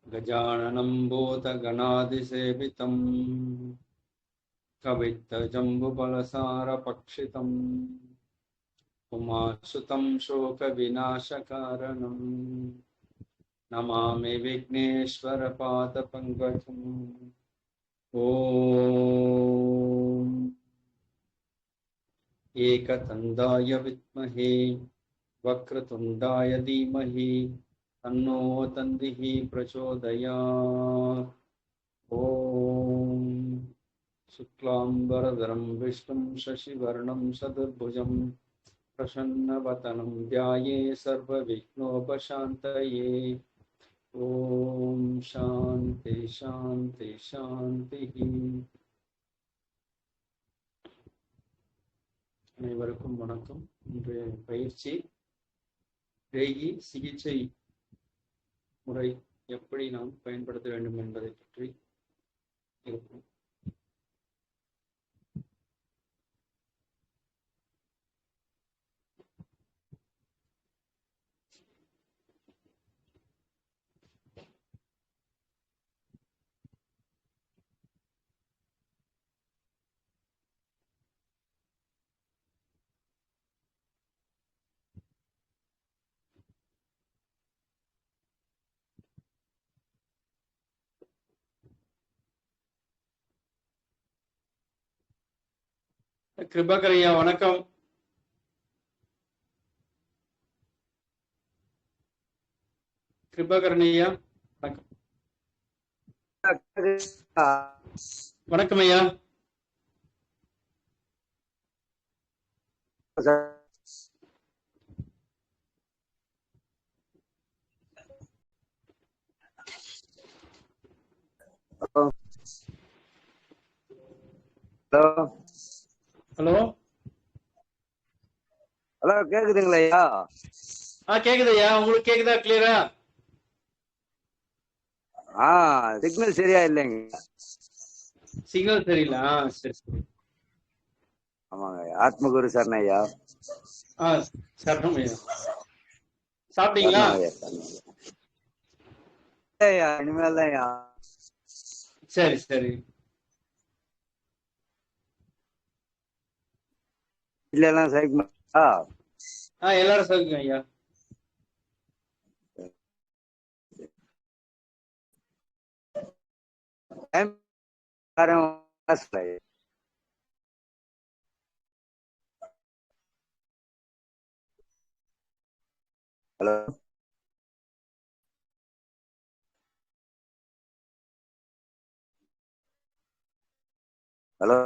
गजाननं भूतगणाधिसेवितं कवित्तजम्बुफलसारभक्षितं उमासुतं शोकविनाशकारणं नमामि विघ्नेश्वरपादपङ्कजम्। ॐ एकदन्ताय विद्महे वक्रतुण्डाय धीमहि तन्नो दन्तिः प्रचोदयात्। ॐ शुक्लाम्बरधरं विष्णुं शशिवर्णं चतुर्भुजं प्रसन्नवदनं ध्यायेत् सर्वविघ्नोपशान्तये। ॐ शान्ति शान्ति शान्तिः। அனைவருக்கும் வணக்கம். இன்றைய பயிற்சி ரேகி சிகிச்சை முறை எப்படி நாம் பயன்படுத்த வேண்டும் என்பதை பற்றி இருக்கும். கிருபாகர் ஐயா வணக்கம். கிருபாகரன் ஐயா வணக்கம். வணக்கம் ஐயா. ஹலோ ஹலோ ஹலோ கேக்குதுங்களா ஐயா? கேக்குது ஐயா. உங்களுக்கு கேக்குதா கிளியரா? சிக்னல் சரியா இல்லைங்க. சிக்னல் சரியில்லை. சரி சரி. ஆமாங்க ஐயா. ஆத்மகுரு சரண ஐயா. சரணம் ஐயா. சாப்பிட்டீங்களா? ஐயா இனிமேல் தான் ஐயா. சரி சரி. இல்ல எல்லாம் சைக்குமா? எல்லாரும் சௌக்கியம் ஐயா. ஹலோ ஹலோ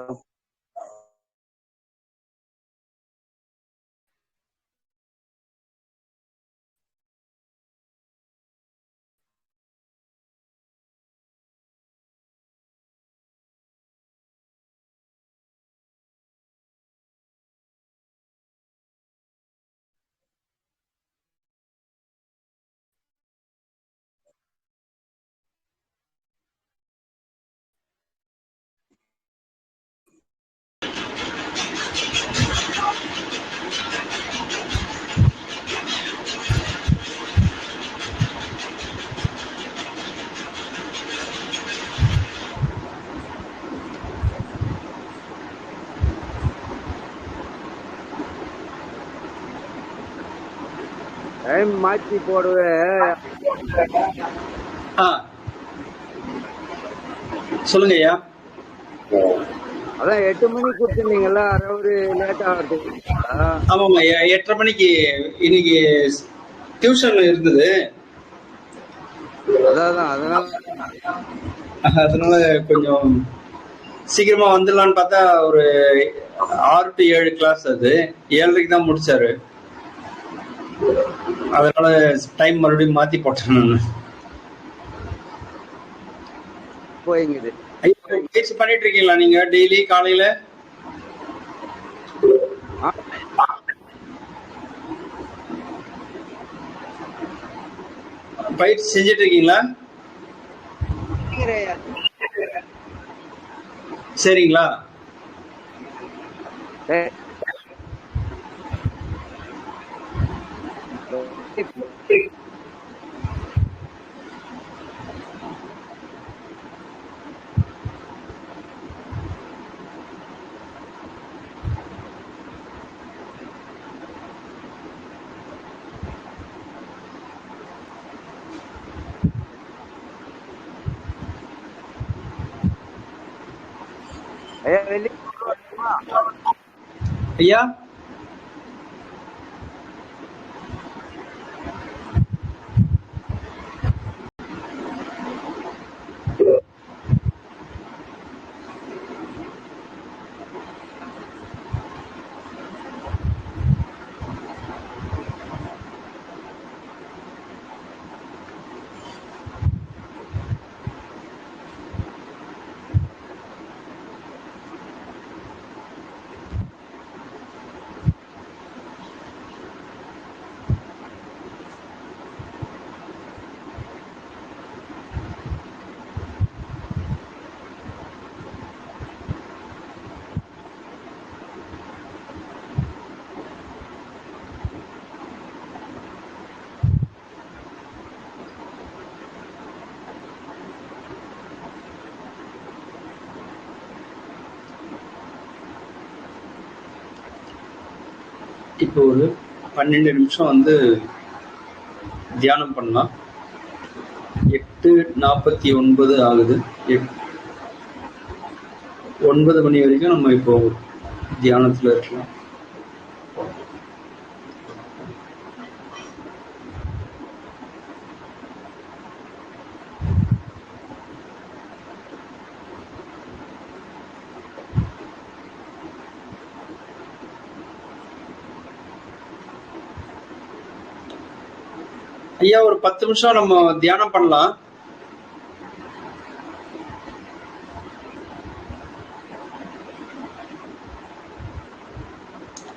டைம் மாற்றி போடுவேன். சொல்லுங்க ஐயா. அதான் 8 மணிக்கு கொடுத்துருந்தீங்கல்ல, ஒரு லேட் ஆகுது. ஆமாம் ஐயா. 8:30 மணிக்கு இன்னைக்கு டியூஷன் இருந்தது. அதனால கொஞ்சம் சீக்கிரமா வந்துடலான்னு பார்த்தா ஒரு 6 to 7 கிளாஸ். அது 7:30 தான் முடிச்சாரு. அதனால டைம் மறுபடியும் மாத்தி போட்டேன் நான். போய்ங்குது. பயிற்சி பண்ணிட்டு இருக்கீங்களா நீங்க டெய்லி காலையில? பயிற்சி செஞ்சிட்டு இருக்கீங்களா? சரிங்களா? ஐயா வெளியே ஐயா இப்போ ஒரு 12 நிமிஷம் வந்து தியானம் பண்ணலாம். 8:49 ஆகுது. 9 மணி வரைக்கும் நம்ம இப்போ தியானத்துல இருக்கலாம். ஐயா ஒரு 10 நிமிஷம் நம்ம தியானம் பண்ணலாம்.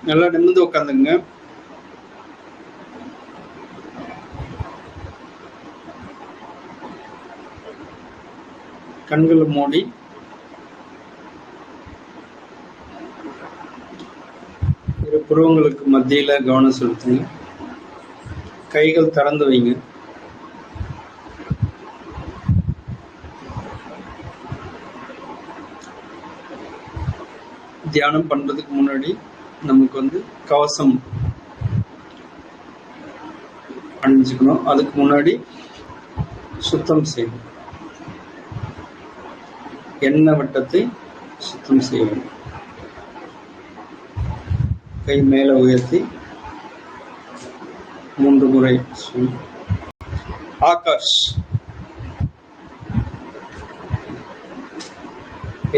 நல்லா நிமிர்ந்து உட்காந்துங்க. கண்களை மூடி இரு புருவங்களுக்கு மத்தியில கவனம் செலுத்துங்க. கைகள் திறந்து வைங்க. தியானம் பண்றதுக்கு முன்னாடி நமக்கு வந்து கவசம் அணிஞ்சுக்கணும். அதுக்கு முன்னாடி சுத்தம் செய்யணும். எண்ணெய் வட்டத்தை சுத்தம் செய்யணும். கை மேல உயர்த்தி 3 முறை ஆகாஷ்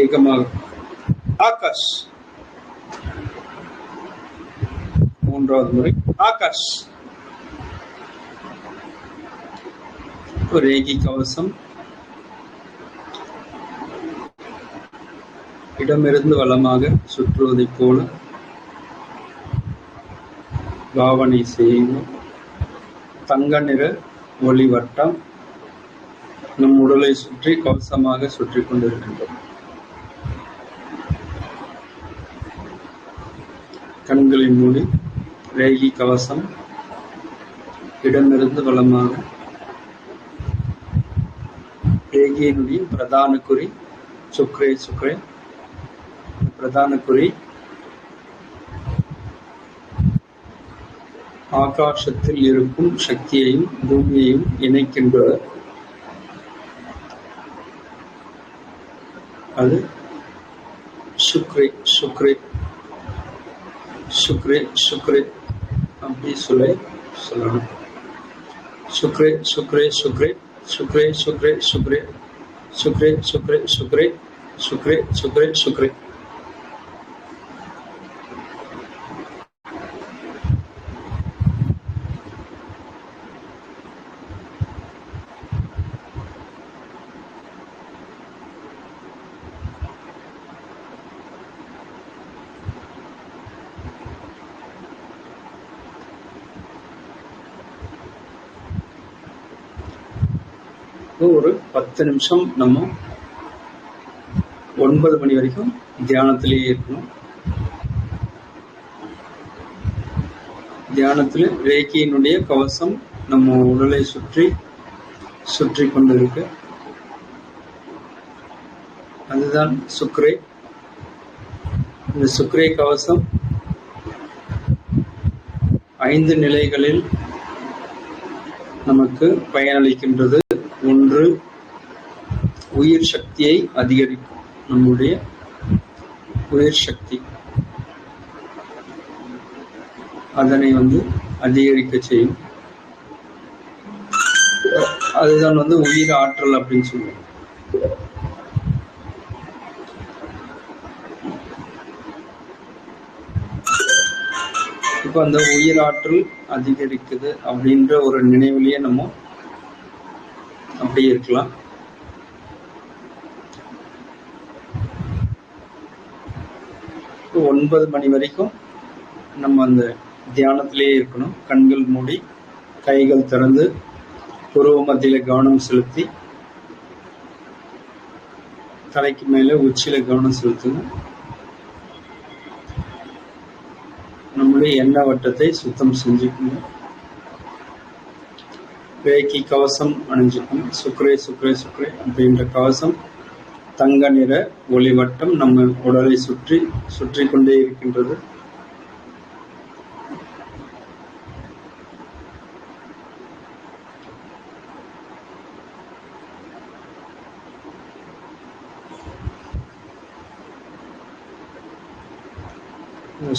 ஏகமாக ஆகாஷ். 3வது முறை ஆகாஷ். ஒரு ஏகி கவசம் இடமிருந்து வலமாக சுற்றுவதைப் போல பாவனை செய்யணும். தங்க நிற ஒளி வட்டம் நம் உடலை சுற்றி கவசமாக சுற்றி கொண்டிருக்கின்றோம். கண்களை மூடி ரேகி கவசம் இடமிருந்து வலமாக ரேகியினுடைய பிரதான குறி சுக்ரே சுக்ரே. பிரதான குறி ஆகாசத்தில் இருக்கும் சக்தியையும் பூமியையும் இணைக்கின்றது. அது சுக்ரே சுக்ரே சுக்ரே சுக்ரே அப்படி சொல்லணும். Sucre Sucre Sucre Sucre Sucre Sucre Sucre Sucre Sucre Sucre Sucre Sucre. ஒரு 10 நிமிஷம் நம்ம 9 மணி வரைக்கும் தியானத்திலேயே இருக்கணும். தியானத்துல ரேக்கியினுடைய கவசம் நம்ம உடலை சுற்றி கொண்டிருக்கு. அதுதான் சுக்ரே. இந்த சுக்ரே கவசம் 5 நிலைகளில் நமக்கு பயனளிக்கின்றது. 1, உயிர் சக்தியை அதிகரிக்கும். நம்முடைய உயிர் சக்தி அதனை அதிகரிக்க செய்யும். அதுதான் உயிர் ஆற்றல் அப்படின்னு சொல்லுவோம். இப்ப அந்த உயிர் ஆற்றல் அதிகரிக்குது அப்படின்ற ஒரு நினைவுலயே நம்ம அப்படியே இருக்கலாம். இப்போ 9 மணி வரைக்கும் நம்ம அந்த தியானத்திலேயே இருக்கணும். கண்கள் மூடி, கைகள் திறந்து, புருவ மத்தியில கவனம் செலுத்தி, தலைக்கு மேல உச்சியில கவனம் செலுத்தணும். நம்முடைய எண்ணெய் வட்டத்தை சுத்தம் செஞ்சுக்கணும். ரேக்கி கவசம் அணிஞ்சுக்கணும். சுக்ரே சுக்ரே சுக்ரே அப்படின்ற கவசம் தங்க நிற ஒளிவட்டம் நம்ம உடலை சுற்றி கொண்டே இருக்கின்றது.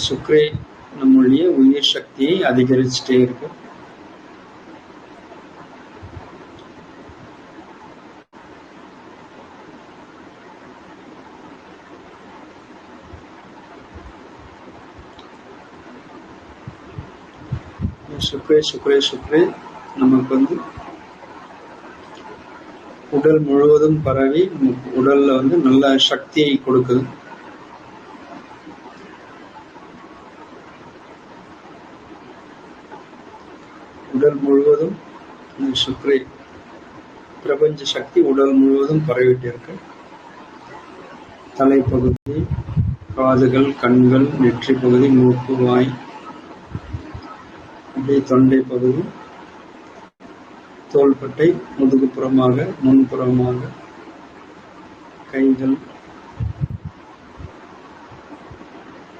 சுக்ரே நம்முடைய உயிர் சக்தியை அதிகரிச்சுட்டே இருக்கு. சுக்ரே சுக்ரே சுக்ரே நமக்கு உடல் முழுவதும் பரவி உடல்ல நல்ல சக்தியை கொடுக்குது. உடல் முழுவதும் சுக்ரே பிரபஞ்ச சக்தி உடல் முழுவதும் பரவிட்டு இருக்கு. தலைப்பகுதி, காதுகள், கண்கள், நெற்றி பகுதி, மூக்கு, வாய், அப்படியே தொண்டை பகுதி, தோள்பட்டை, முதுகுப்புறமாக, முன்புறமாக, கைகள்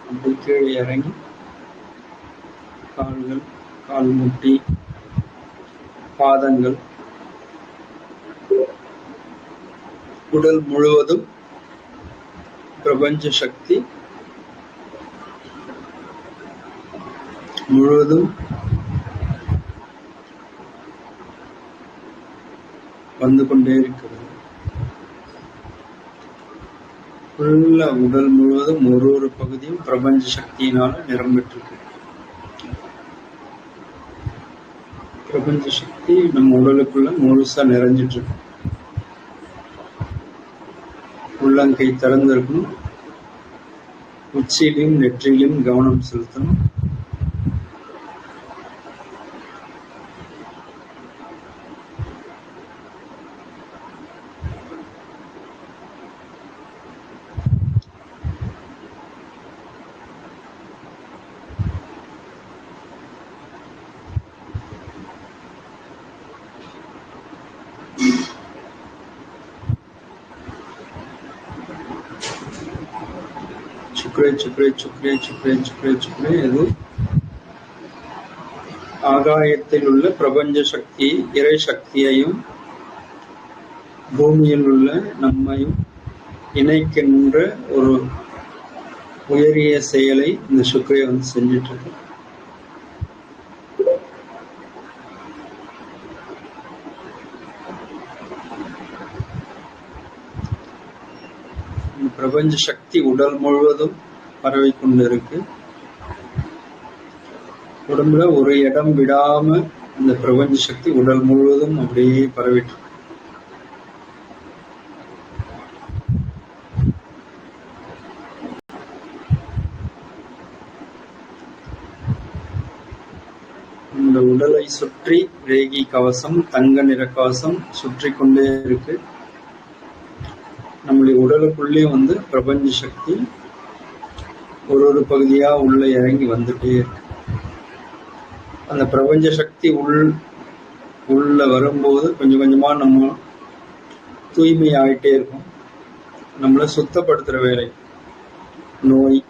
அப்படி கீழே இறங்கி கால்கள், கால் முட்டி, பாதங்கள், உடல் முழுவதும் பிரபஞ்ச சக்தி முழுவதும் வந்து கொண்டே இருக்கிறது. ஃபுல்லா உடல் முழுவதும் ஒரு பகுதியும் பிரபஞ்ச சக்தியினால நிரம்பிட்டிருக்கு. பிரபஞ்ச சக்தி நம்ம உடலுக்குள்ள முழுசா நிறைஞ்சிட்டு இருக்கு. உள்ளங்கை திறந்திருக்கணும். உச்சியிலும் நெற்றியிலும் கவனம் செலுத்தணும். Sucre Sucre Sucre Sucre Sucre Sucre. இது ஆகாயத்தில் உள்ள பிரபஞ்ச சக்தி, இறை சக்தியையும் பூமியில் உள்ள நம்மையும் இணைக்கின்ற ஒரு உயரிய செயலை இந்த சுக்ரே செஞ்சிட்டு இருக்கு. பிரபஞ்ச சக்தி உடல் முழுவதும் பரவி கொண்டிருக்கு. உடம்புல ஒரு இடம் விடாம இந்த பிரபஞ்ச சக்தி உடல் முழுவதும் அப்படியே பரவிட்டு இருக்கு. இந்த உடலை சுற்றி ரேகி கவசம், தங்க நிற கவசம் சுற்றி கொண்டே இருக்கு. நம்முடைய உடலுக்குள்ளே பிரபஞ்ச சக்தி ஒரு பகுதியா உள்ள இறங்கி வந்துட்டே இருக்கு. அந்த பிரபஞ்ச சக்தி உள்ள வரும்போது கொஞ்சம் கொஞ்சமா நம்ம தூய்மை ஆகிட்டே இருக்கும். நம்மளை சுத்தப்படுத்துற வேலை. நோய்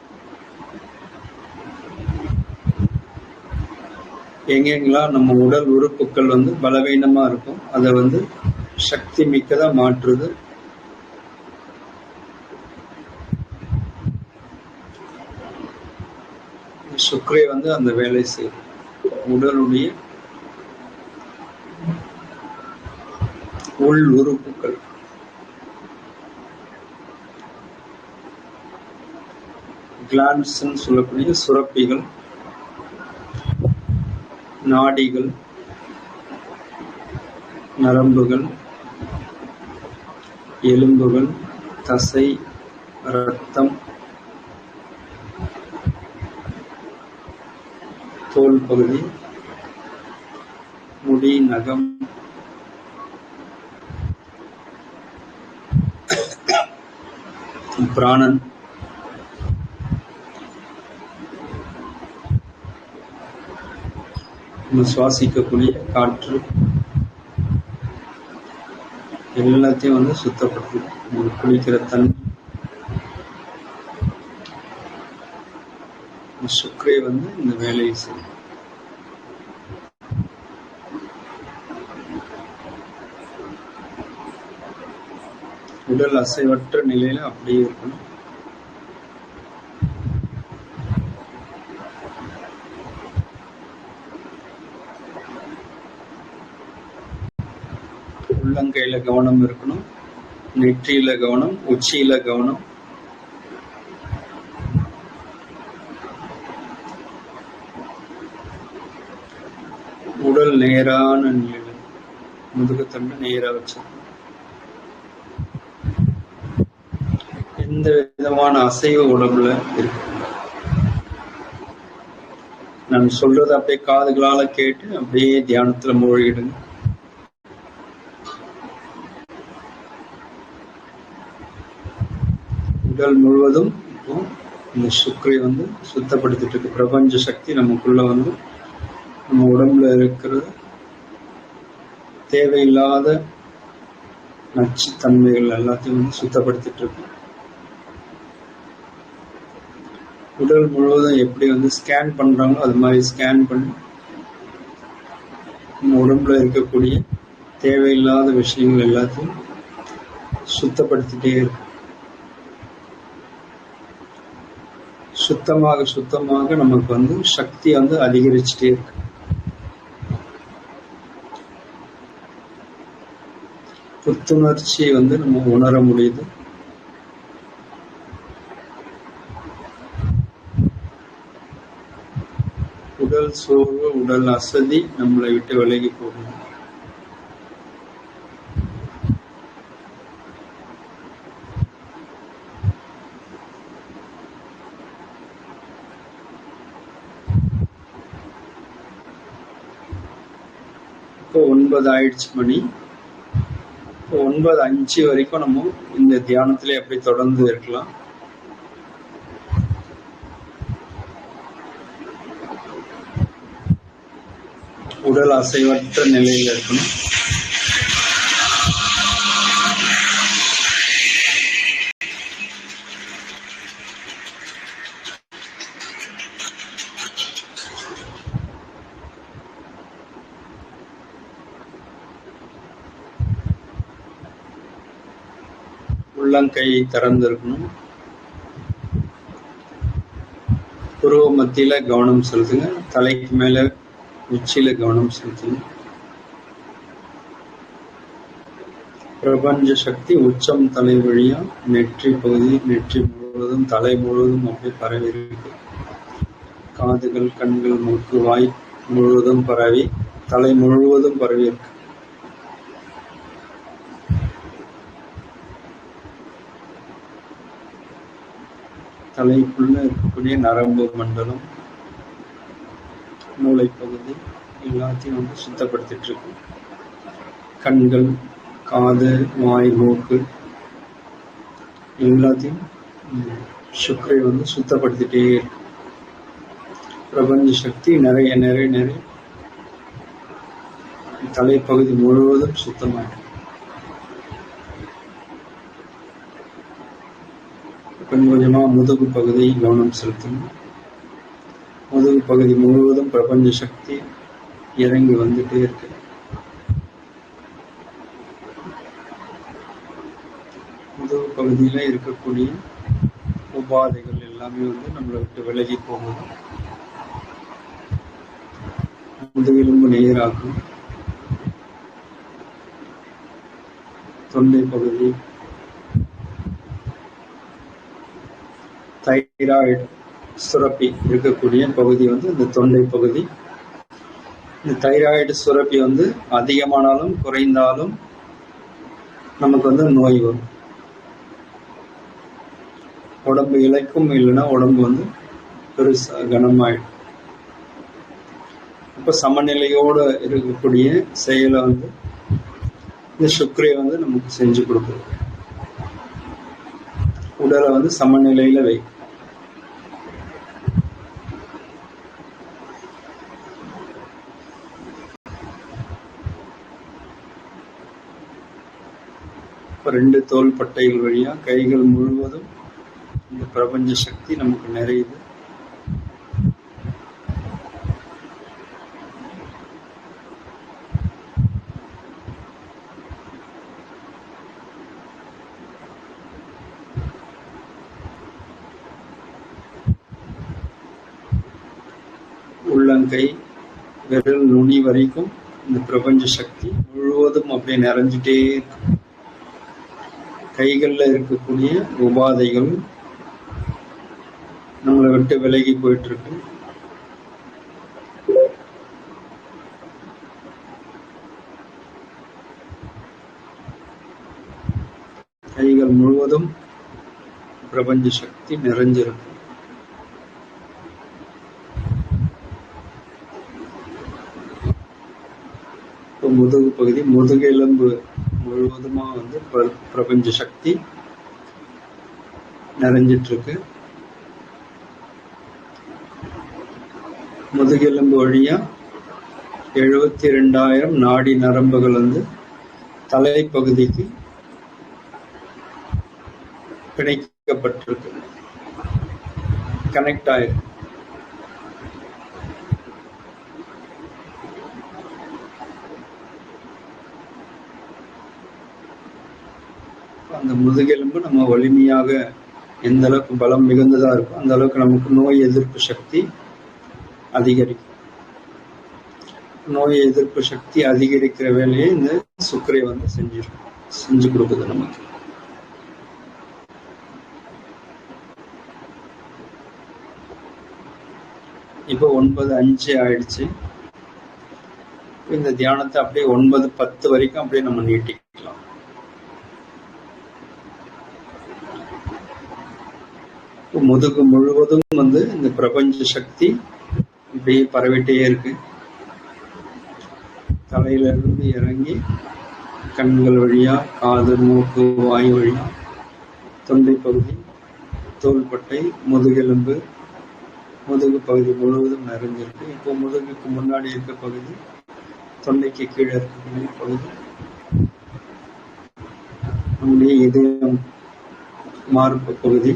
எங்கெங்கெல்லாம் நம்ம உடல் உறுப்புகள் பலவீனமா இருக்கும், அதை சக்தி மிக்கதா மாற்றுது. சுக்ரே அந்த வேலை செய்யும். உடலுடைய உள் உறுப்புகள், கிளாண்ட்ஸ் சொல்லக்கூடிய சுரப்பிகள், நாடிகள், நரம்புகள், எலும்புகள், தசை, இரத்தம், தோல் பகுதி, முடி, நகம், பிராணன், நம்ம சுவாசிக்கக்கூடிய காற்று, எல்லாத்தையும் சுத்தப்படுத்து. குளிக்கிற தண்ணி, சுக்ரே இந்த வேலையை செய்யும். உடல் அசைவற்ற நிலையில அப்படியே இருக்கணும். உள்ளங்கையில கவனம் இருக்கணும், நெற்றியில கவனம், உச்சியில கவனம். உடல் நேரான நிலையில, முதுகுத்தண்டு நேரா வச்சு, எந்த விதமான அசைவு உடம்புல இருக்கு. நான் சொல்றத அப்படியே காதுகளால கேட்டு அப்படியே தியானத்துல மூழ்கிடுங்க. உடல் முழுவதும் இப்போ இந்த சுக்ரை சுத்தப்படுத்திட்டு இருக்கு. பிரபஞ்ச சக்தி நமக்குள்ள நம்ம உடம்புல இருக்கிற தேவையில்லாத நச்சுத்தன்மைகள் எல்லாத்தையும் சுத்தப்படுத்திட்டு இருக்கு. உடல் முழுவதும் எப்படி ஸ்கேன் பண்றாங்களோ அது மாதிரி ஸ்கேன் பண்ணி நம்ம உடம்புல இருக்கக்கூடிய தேவையில்லாத விஷயங்கள் எல்லாத்தையும் சுத்தப்படுத்திட்டே இருக்கு. சுத்தமாக நமக்கு சக்தி அதிகரிச்சுட்டே இருக்கு. புத்துணர்ச்சியை நம்ம உணர முடியுது. உடல் சோர்வு, உடல் அசதி நம்மளை விட்டு விலகி போகும். இப்போ 9 ஆயிடுச்சு மணி. இப்போ 9:05 வரைக்கும் நம்ம இந்த தியானத்திலே அப்படி தொடர்ந்து இருக்கலாம். உடல் அசைவற்ற நிலையில் இருக்கணும். உள்ளங்கை திறந்திருக்கணும். புருவ மத்தியில கவனம் செலுத்துங்க. தலைக்கு மேல உச்சியில கவனம் செலுத்துங்க. பிரபஞ்ச சக்தி உச்சம் தலை வழியா நெற்றி பகுதி, நெற்றி முழுவதும், தலை முழுவதும் அப்படியே பரவி இருக்கு. காதுகள், கண்கள், மூக்கு, வாய் முழுவதும் பரவி, தலை முழுவதும் பரவி இருக்கு. தலைக்குள்ள இருக்கக்கூடிய நரம்பு மண்டலம், மூளை பகுதி எல்லாத்தையும் சுத்தப்படுத்திட்டு இருக்கு. கண்கள், காது, வாய், மூக்கு எல்லாத்தையும் சுக்ரை சுத்தப்படுத்திட்டே இருக்கு. பிரபஞ்ச சக்தி நிறைய நிறைய நிறைய தலைப்பகுதி முழுவதும் சுத்தமாயிடும். கொஞ்சம் கொஞ்சமா முதுகு பகுதி கவனம் செலுத்தணும். முதுகு பகுதி முழுவதும் பிரபஞ்ச சக்தி இறங்கி வந்துட்டே இருக்கு. முதுகு பகுதியில இருக்கக்கூடிய உபாதைகள் எல்லாமே நம்மளை விட்டு விலகி போகும். முதுகெலும்பு நேராகும். தொண்டை பகுதி, தைராய்டு சுரப்பி இருக்கக்கூடிய பகுதி இந்த தொண்டை பகுதி. இந்த தைராய்டு சுரப்பி அதிகமானாலும் குறைந்தாலும் நமக்கு நோய் வரும். உடம்பு இழைக்கும், இல்லைன்னா உடம்பு பெருசா கனமாயிடும். இப்ப சமநிலையோட இருக்கக்கூடிய செயலை இந்த சுக்ரே நமக்கு செஞ்சு கொடுக்குது. உடலை சமநிலையில வை. ரெண்டு தோள் பட்டைகள் வழியா கைகள் முழுவதும் இந்த பிரபஞ்ச சக்தி நமக்கு நிறையுது. உள்ளங்கை விரல் நுனி வரைக்கும் இந்த பிரபஞ்ச சக்தி முழுவதும் அப்படியே நிறைஞ்சிட்டே இருக்கு. கைகள்ல இருக்கக்கூடிய உபாதைகள் நம்மளை விட்டு விலகி போயிட்டு இருக்கு. கைகள் முழுவதும் பிரபஞ்ச சக்தி நிறைஞ்சிருக்கு. முதுகு பகுதி, முதுகெலும்பு முழுவதுமா பிரபஞ்ச சக்தி நிறைஞ்சிட்டு இருக்கு. முதுகெலும்பு வழியா 72,000 நாடி நரம்புகள் தலைப்பகுதிக்கு பிணைக்கப்பட்டிருக்கு, கனெக்ட் ஆயிருக்கு. அந்த முதுகெலும்பு நம்ம வலிமையாக எந்த அளவுக்கு பலம் மிகுந்ததா இருக்கும் அந்த அளவுக்கு நமக்கு நோய் எதிர்ப்பு சக்தி அதிகரிக்கும். நோய் எதிர்ப்பு சக்தி அதிகரிக்கிற வேலையை இந்த சுக்கரை செஞ்சு கொடுக்குது நமக்கு. இப்போ 9:05 ஆயிடுச்சு. இந்த தியானத்தை அப்படியே 9:10 வரைக்கும் அப்படியே நம்ம நீட்டிக்கலாம். முதுகு முழுவதும் இந்த பிரபஞ்ச சக்தி இப்படியே பரவிட்டே இருக்கு. தலையில இருந்து இறங்கி கண்கள் வழியா, காது, மூக்கு, வாய் வழியா, தொண்டை பகுதி, தோள்பட்டை, முதுகெலும்பு, முதுகு பகுதி முழுவதும் நிறைஞ்சிருக்கு. இப்போ முதுகுக்கு முன்னாடி இருக்க பகுதி, தொண்டைக்கு கீழே இருக்கக்கூடிய பகுதி, நம்முடைய இதயம், மார்பு பகுதி,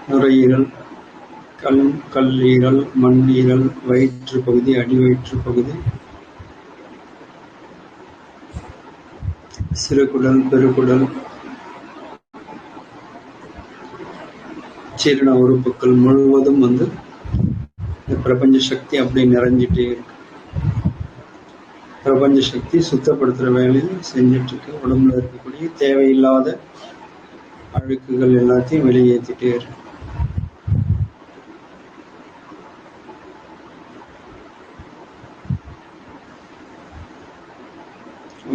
நுரையீரல், கல்லீரல், மண்ணீரல், வயிற்று பகுதி, அடி வயிற்று பகுதி, சிறுகுடல், பெருகுடல், ஜீரண உறுப்புகள் முழுவதும் இந்த பிரபஞ்ச சக்தி அப்படி நிறைஞ்சிட்டே இருக்கு. பிரபஞ்ச சக்தி சுத்தப்படுத்துற வேலையை செஞ்சிட்டு இருக்கு. உடம்புல இருக்கக்கூடிய தேவையில்லாத அழுக்குகள் எல்லாத்தையும் வெளியேற்றிட்டே இருக்கு.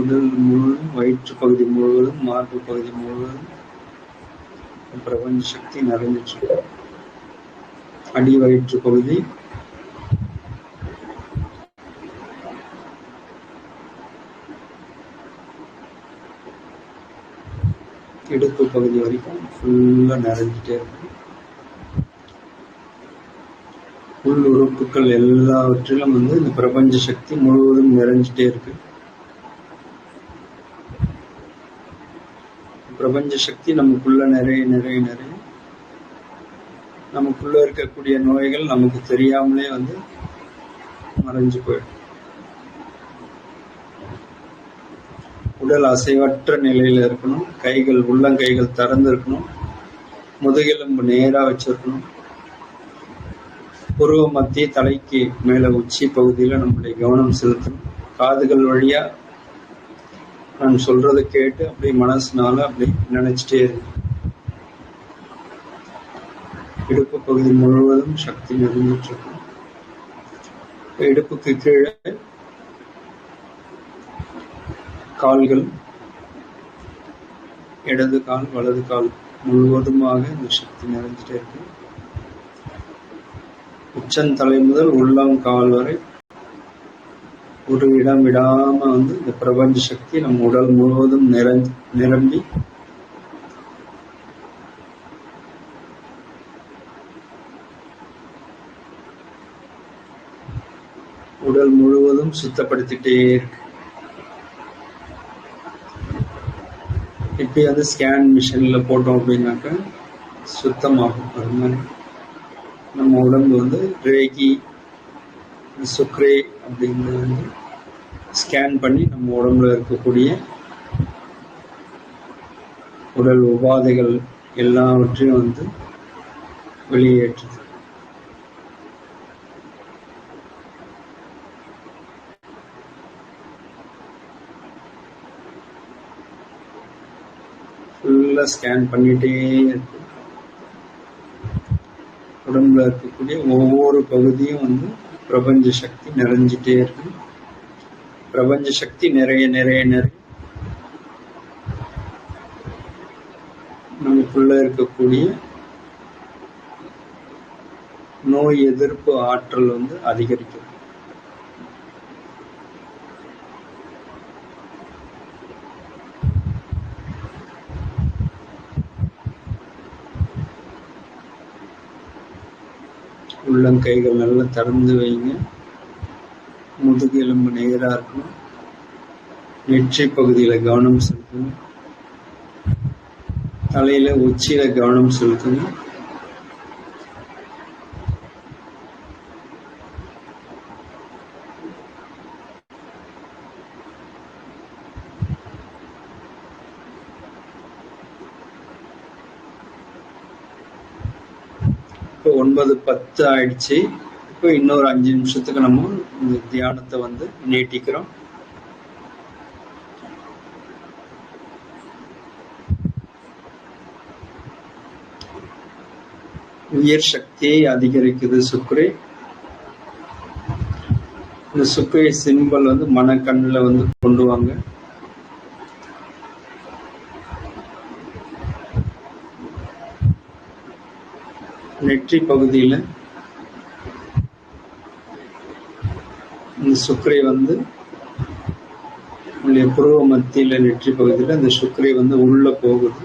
உடல் முழுவதும், வயிற்று பகுதி முழுவதும், மார்பு பகுதி முழுவதும் பிரபஞ்ச சக்தி நிறைஞ்சிட்டு. அடி வயிற்று பகுதி, இடுப்பு பகுதி வரைக்கும் ஃபுல்லா நிறைஞ்சிட்டே இருக்கு. உள்ள உள் உறுப்புகள் எல்லாவற்றிலும் இந்த பிரபஞ்ச சக்தி முழுவதும் நிறைஞ்சிட்டே இருக்கு. பிரபஞ்ச சக்தி நமக்குள்ள நிறைய நிறைய நிறைய நமக்குள்ள இருக்கக்கூடிய நோய்கள் நமக்கு தெரியாமலே மறைஞ்சு போயிடும். உடல் அசைவற்ற நிலையில இருக்கணும். கைகள் உள்ளங்கைகள் திறந்து இருக்கணும். முதுகெலும்பு நேரா வச்சிருக்கணும். புருவ மத்திய தலைக்கு மேல உச்சி பகுதியில நம்முடைய கவனம் செலுத்தணும். காதுகள் வழியா நான் சொல்றதை கேட்டு அப்படி மனசுனால அப்படி நினைச்சிட்டே இருக்கு. இடுப்பு பகுதி முழுவதும் சக்தி நிறைஞ்சிட்டு இருக்கும். இடுப்புக்கு கீழே கால்கள், இடது கால் வலது கால் முழுவதுமாக இந்த சக்தி நிறைஞ்சிட்டே இருக்கு. உச்சந்தலை முதல் உள்ளங்கால் வரை ஒரு இடம் விடாம இந்த பிரபஞ்ச சக்தி நம்ம உடல் முழுவதும் நிரம்பி உடல் முழுவதும் சுத்தப்படுத்திட்டே இருக்கு. இப்படி ஸ்கேன் மிஷின்ல போட்டோம் அப்படின்னாக்க சுத்தமாகும். அது மாதிரி நம்ம உடம்பு ரேகி சுக்ரே அப்படிங்கிறது ஸ்கேன் பண்ணி நம்ம உடம்புல இருக்கக்கூடிய உடல் உபாதைகள் எல்லாவற்றையும் வெளியேற்றுது. ஃபுல்லா ஸ்கேன் பண்ணிட்டே இருக்கு. உடம்புல இருக்கக்கூடிய ஒவ்வொரு பகுதியும் பிரபஞ்ச சக்தி நிறைஞ்சிட்டே இருக்கு. பிரபஞ்ச சக்தி நிறைய நிறைய நிறைய நமக்குள்ள இருக்கக்கூடிய நோய் எதிர்ப்பு ஆற்றல் அதிகரிக்கும். உள்ளங்கைகள் நல்லா திறந்து வைங்க. முதுகெலும்பு நேரா இருக்கணும். நெற்றி பகுதியில கவனம் செலுத்தணும். தலையில உச்சியில கவனம் செலுத்தணும். இப்போ 9:10 ஆயிடுச்சு. இப்போ இன்னொரு 5 நிமிஷத்துக்கு நம்ம இந்த தியானத்தை நீட்டிக்கிறோம். உயர் சக்தியை அதிகரிக்குது சுக்ரே. இந்த சுக்ரே சிம்பல் மனக்கண்ணுல கொண்டு வாங்க. நெற்றி பகுதியில இந்த சுக்ரை உங்களுடைய புருவ மத்தியில நெற்றி பகுதியில இந்த சுக்ரை உள்ள போகுது.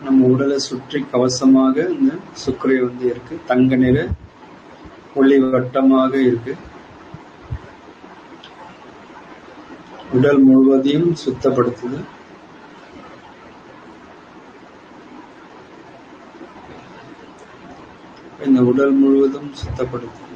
நம்ம உடலை சுற்றி கவசமாக இந்த சுக்ரை இருக்கு. தங்க நிற ஒளி வட்டமாக இருக்கு. உடல் முழுவதையும் சுத்தப்படுத்துது. இந்த உடல் முழுவதும் சுத்தப்படுத்துது.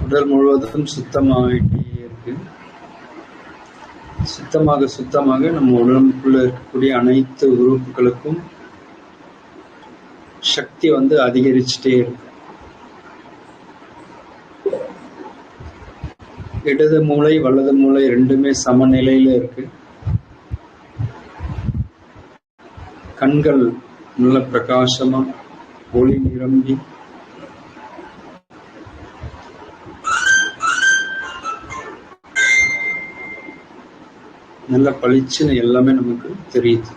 உடல் முழுவதும் சுத்தமாகிட்டே இருக்கு. சுத்தமாக சுத்தமாக நம்ம உடம்புக்குள்ள இருக்கக்கூடிய அனைத்து உறுப்புகளுக்கும் சக்தி அதிகரிச்சுட்டே இருக்கு. இடது மூளை வலது மூளை ரெண்டுமே சமநிலையில இருக்கு. கண்கள் நல்ல பிரகாசமா ஒளி நிரம்பி நல்ல பளிச்சுன்னு எல்லாமே நமக்கு தெரியுது.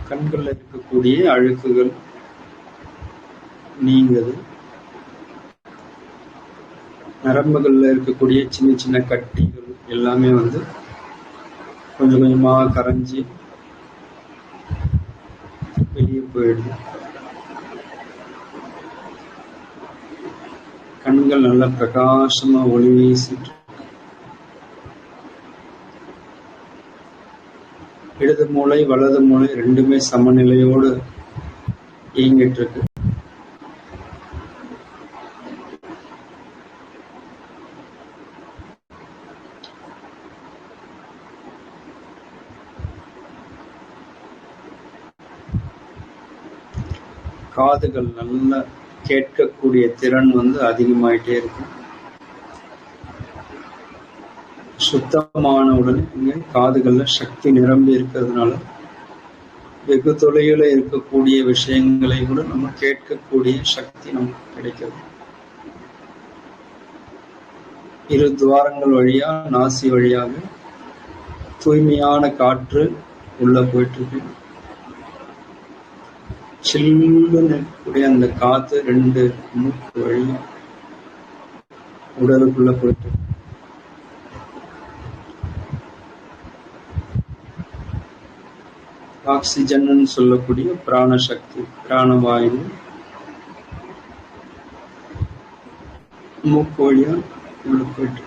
கண்கள்ல இருக்கக்கூடிய அழுக்குகள் நீங்குது. நரம்புகள்ல இருக்கக்கூடிய சின்ன சின்ன கட்டிகள் எல்லாமே வந்து கொஞ்சம் கொஞ்சமா கரைஞ்சி வெளியே போயிடுது. கண்கள் நல்லா பிரகாசமா ஒளி வீசிட்டு, இடது மூளை வலது மூளை ரெண்டுமே சமநிலையோடு இயங்கிட்டு இருக்கு. காதுகள் நல்லா கேட்கக்கூடிய திறன் வந்து அதிகமாயிட்டே இருக்கும். சுத்தமான உடனே இங்க காதுகள்ல சக்தி நிரம்பி இருக்கிறதுனால வெகு தொலைவில் இருக்கக்கூடிய விஷயங்களை கூட நம்ம கேட்கக்கூடிய சக்தி நமக்கு கிடைக்கிறது. இரு துவாரங்கள் வழியா நாசி வழியாக தூய்மையான காற்று உள்ள போயிட்டு இருக்கு. சில்லுன்னு இருக்கக்கூடிய அந்த காத்து ரெண்டு மூக்கு வழியா உடலுக்குள்ள போயிட்டு ஆக்சிஜன் சொல்லக்கூடிய பிராணசக்தி பிராணவாயு மூக்கு வழியா உள்ள போயிட்டு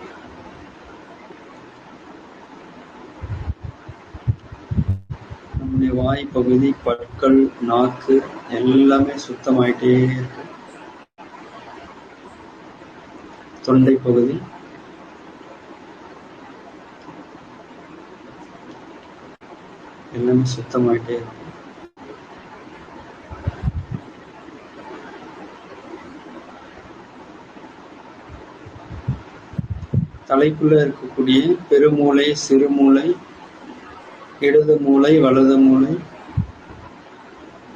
நம்முடைய வாய் பகுதி, பற்கள், நாக்கு எல்லாமே சுத்தமாயிட்டே இருக்கு. தொண்டை பகுதி எல்லாமே சுத்தமாயிட்டே இருக்கு. தலைக்குள்ள இருக்கக்கூடிய பெருமூளை, சிறுமூளை, இடது மூளை, வலது மூளை,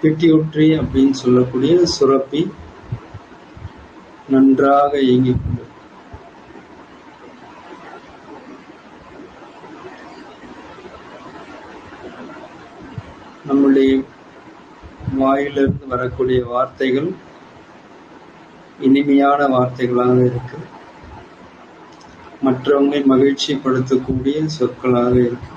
பிட்யூட்டரி அப்படின்னு சொல்லக்கூடிய சுரப்பி நன்றாக இயங்கிக் கொண்டு நம்முடைய வாயிலிருந்து வரக்கூடிய வார்த்தைகள் இனிமையான வார்த்தைகளாக இருக்கு. மற்றவங்களை மகிழ்ச்சிப்படுத்தக்கூடிய சொற்களாக இருக்கு.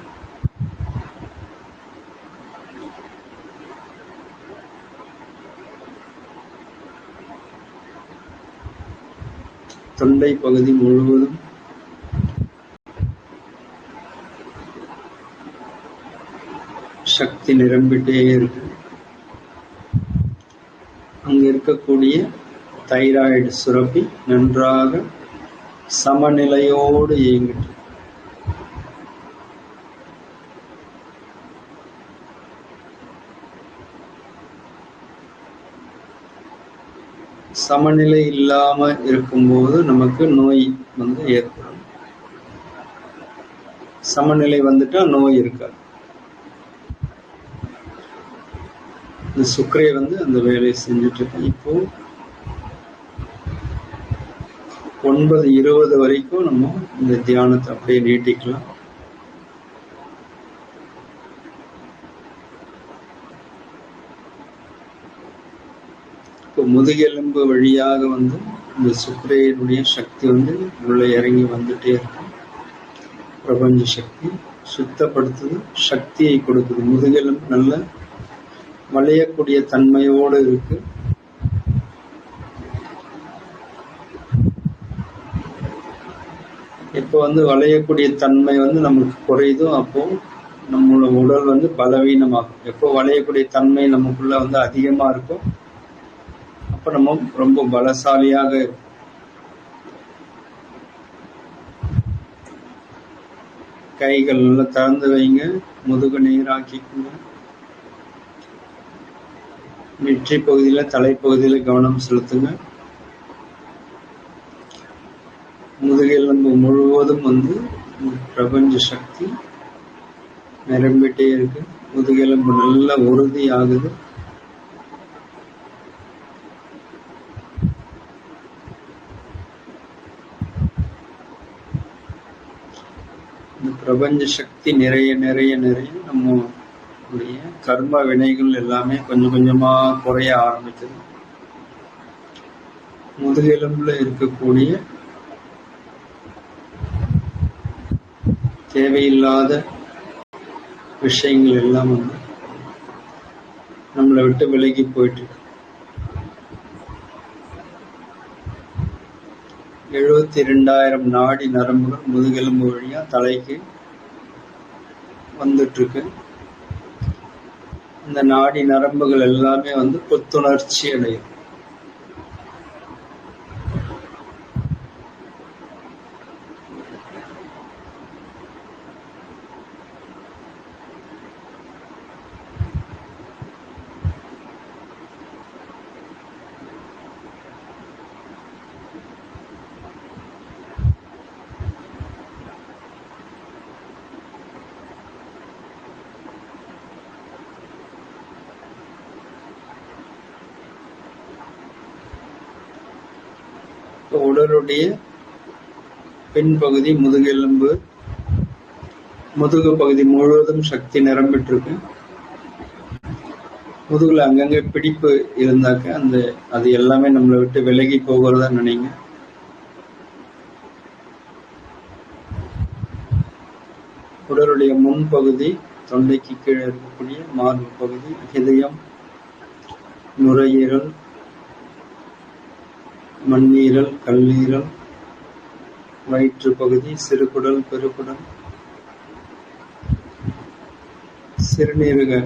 தொண்டை பகுதி முழுவதும் சக்தி நிரம்பிட்டே இருக்கு. அங்க இருக்கக்கூடிய தைராய்டு சுரப்பி நன்றாக சமநிலையோடு இயங்கிட்டு சமநிலை இல்லாம இருக்கும்போது நமக்கு நோய் வந்து ஏற்படும். சமநிலை வந்துட்டா நோய் இருக்காது. இந்த சுக்கிரை வந்து அந்த வேலையை செஞ்சுட்டு இருக்கு. இப்போ 9:20 வரைக்கும் நம்ம இந்த தியானத்தை அப்படியே நீட்டிக்கலாம். இப்போ முதுகெலும்பு வழியாக வந்து இந்த சுக்கிரையினுடைய சக்தி வந்து உள்ள இறங்கி வந்துட்டே இருக்கு. பிரபஞ்ச சக்தி சுத்தப்படுத்துது, சக்தியை கொடுக்குது. முதுகெலும்பு நல்ல வளையக்கூடிய தன்மையோடு இருக்கு. இப்போ வந்து வளையக்கூடிய தன்மை வந்து நமக்கு குறையுதோ அப்போ நம்மளோட உடல் வந்து பலவீனமாகும். எப்போ வளையக்கூடிய தன்மை நமக்குள்ள வந்து அதிகமா இருக்கும் அப்ப நம்ம ரொம்ப பலசாலியாக இருக்கும். கைகள் நல்லா திறந்து வைங்க, முதுகு நேராக்கிக்குங்க. நெற்றி பகுதியில தலைப்பகுதியில கவனம் செலுத்துங்க. முதுகெலும்பு முழுவதும் வந்து பிரபஞ்ச சக்தி நிரம்பிட்டே இருக்கு. முதுகெலும்பு நல்ல உறுதி ஆகுது. இந்த பிரபஞ்ச சக்தி நிறைய நிறைய நிறைய நம்முடைய கர்ம வினைகள் எல்லாமே கொஞ்சம் கொஞ்சமா குறைய ஆரம்பிக்குது. முதுகெலும்புல இருக்கக்கூடிய தேவையில்லாத விஷயங்கள் எல்லாம் நம்மளை விட்டு விலகி போயிட்டு இருக்கு. 72,000 நாடி நரம்புகள் முதுகெலும்பு வழியா தலைக்கு வந்துட்டு இருக்கு. இந்த நாடி நரம்புகள் எல்லாமே புத்துணர்ச்சி அடையும். உடலுடைய பின்பகுதி முதுகெலும்பு, முதுகு பகுதி முழுவதும் சக்தி நிரம்பிட்டு இருக்கு. முதுகுல அங்கங்க பிடிப்பு இருந்தாக்க அது எல்லாமே நம்மளை விட்டு விலகி போகிறதா நினைங்க. உடலுடைய முன்பகுதி, தொண்டைக்கு கீழே இருக்கக்கூடிய மார்பு பகுதி, இதயம், நுரையீரல், மண்ணீரல், கல்லீரல், வயிற்று பகுதி, சிறுகுடல், பெருகுடல், சிறுநீரக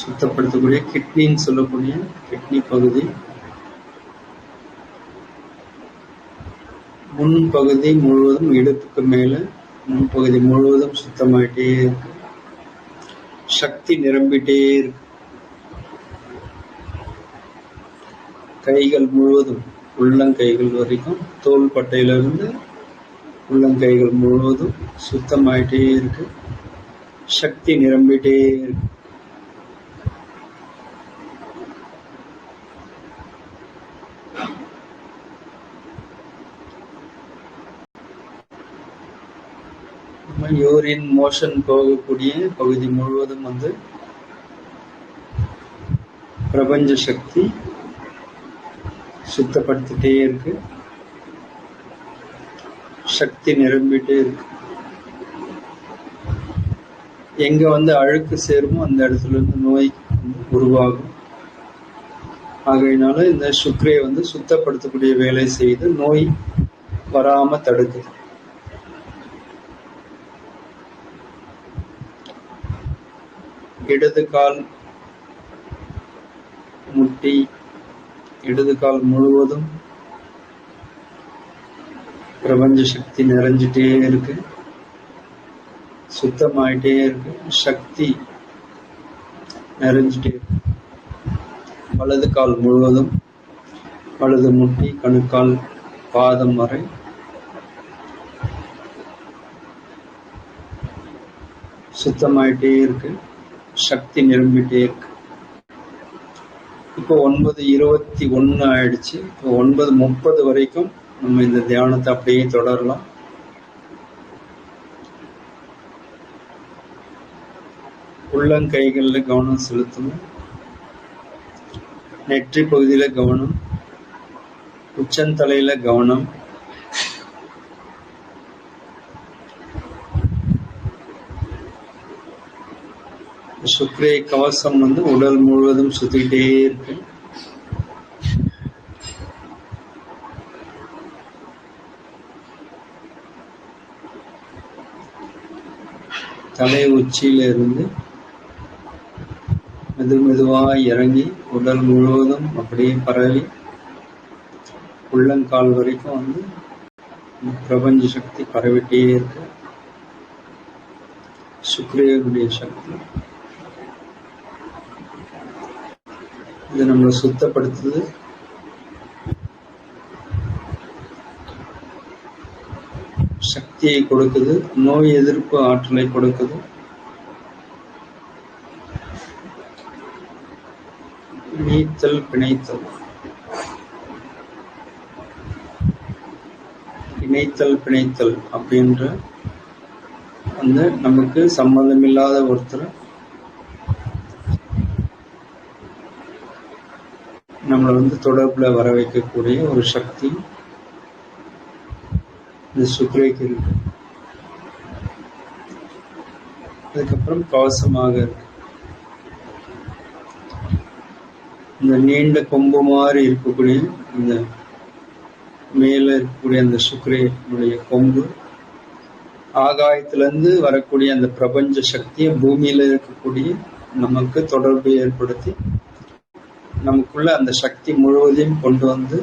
சுத்தப்படுத்தக்கூடிய கிட்னின்னு சொல்லக்கூடிய கிட்னி பகுதி, முன்பகுதி முழுவதும், இடுப்புக்கு மேல முன்பகுதி முழுவதும் சுத்தமாயிட்டே இருக்கு. சக்தி நிரம்பிட்டே இருக்கு. கைகள் முழுவதும், உள்ளங்கைகள் வரைக்கும், தோள்பட்டையிலிருந்து உள்ளங்கைகள் முழுவதும் சுத்தமாயிட்டே இருக்கு. சக்தி நிரம்பிட்டே இருக்கு. யூரின் மோஷன் போகக்கூடிய பகுதி முழுவதும் பிரபஞ்ச சக்தி சுத்தப்படுத்திட்டே இருக்கு. சக்தி நிரம்பிட்டே இருக்கு. எங்க அழுக்கு சேருமோ அந்த இடத்துல இருந்து நோய் உருவாகும். ஆகையினால இந்த சுக்ரே சுத்தப்படுத்தக்கூடிய வேலை செய்து நோய் வராம தடுக்குது. இடது கால் முட்டி, இடது கால் முழுவதும் பிரபஞ்ச சக்தி நிறைஞ்சிட்டே இருக்கு. சுத்தமாயிட்டே இருக்கு. சக்தி நிறைஞ்சிட்டே இருக்கு. வலது கால் முழுவதும், வலது முட்டி, கணுக்கால், பாதம் வரை சுத்தமாயிட்டே இருக்கு. சக்தி நிரம்பிட்டே இருக்கு. இப்போ 9:21 ஆயிடுச்சு. இப்போ 9:30 வரைக்கும் நம்ம இந்த தியானத்தை அப்படியே தொடரலாம். உள்ளங்கைகள்ல கவனம் செலுத்தணும். நெற்றி பகுதியில கவனம், உச்சந்தலையில கவனம், சுக்ரே கவசம் உடல் முழுவதும் சுத்திக்கிட்டே இருக்கு. தலை உச்சியில இருந்து மெதுவா இறங்கி உடல் முழுவதும் அப்படியே பரவி உள்ளங்கால் வரைக்கும் பிரபஞ்ச சக்தி பரவிட்டே இருக்கு. சுக்ரேவனுடைய சக்தி இது நம்மளை சுத்தப்படுத்துது. சக்தியை கொடுக்குது. நோய் எதிர்ப்பு ஆற்றலை கொடுக்குது. பிணைத்தல் பிணைத்தல் அப்படின்ற அந்த நமக்கு சம்பந்தமில்லாத ஒருத்தர் நம்மளை தொடர்புல வர வைக்கக்கூடிய ஒரு சக்தி இந்த சுக்ரேக்கு இருக்கு. அதுக்கப்புறம் கவசமாக இருக்கு. இந்த நீண்ட கொம்பு மாதிரி இருக்கக்கூடிய இந்த மேல இருக்கக்கூடிய அந்த சுக்ரேனுடைய கொம்பு ஆகாயத்திலிருந்து வரக்கூடிய அந்த பிரபஞ்ச சக்தியை பூமியில இருக்கக்கூடிய நமக்கு தொடர்பு ஏற்படுத்தி நமக்குள்ள அந்த சக்தி முழுவதையும் கொண்டு வந்து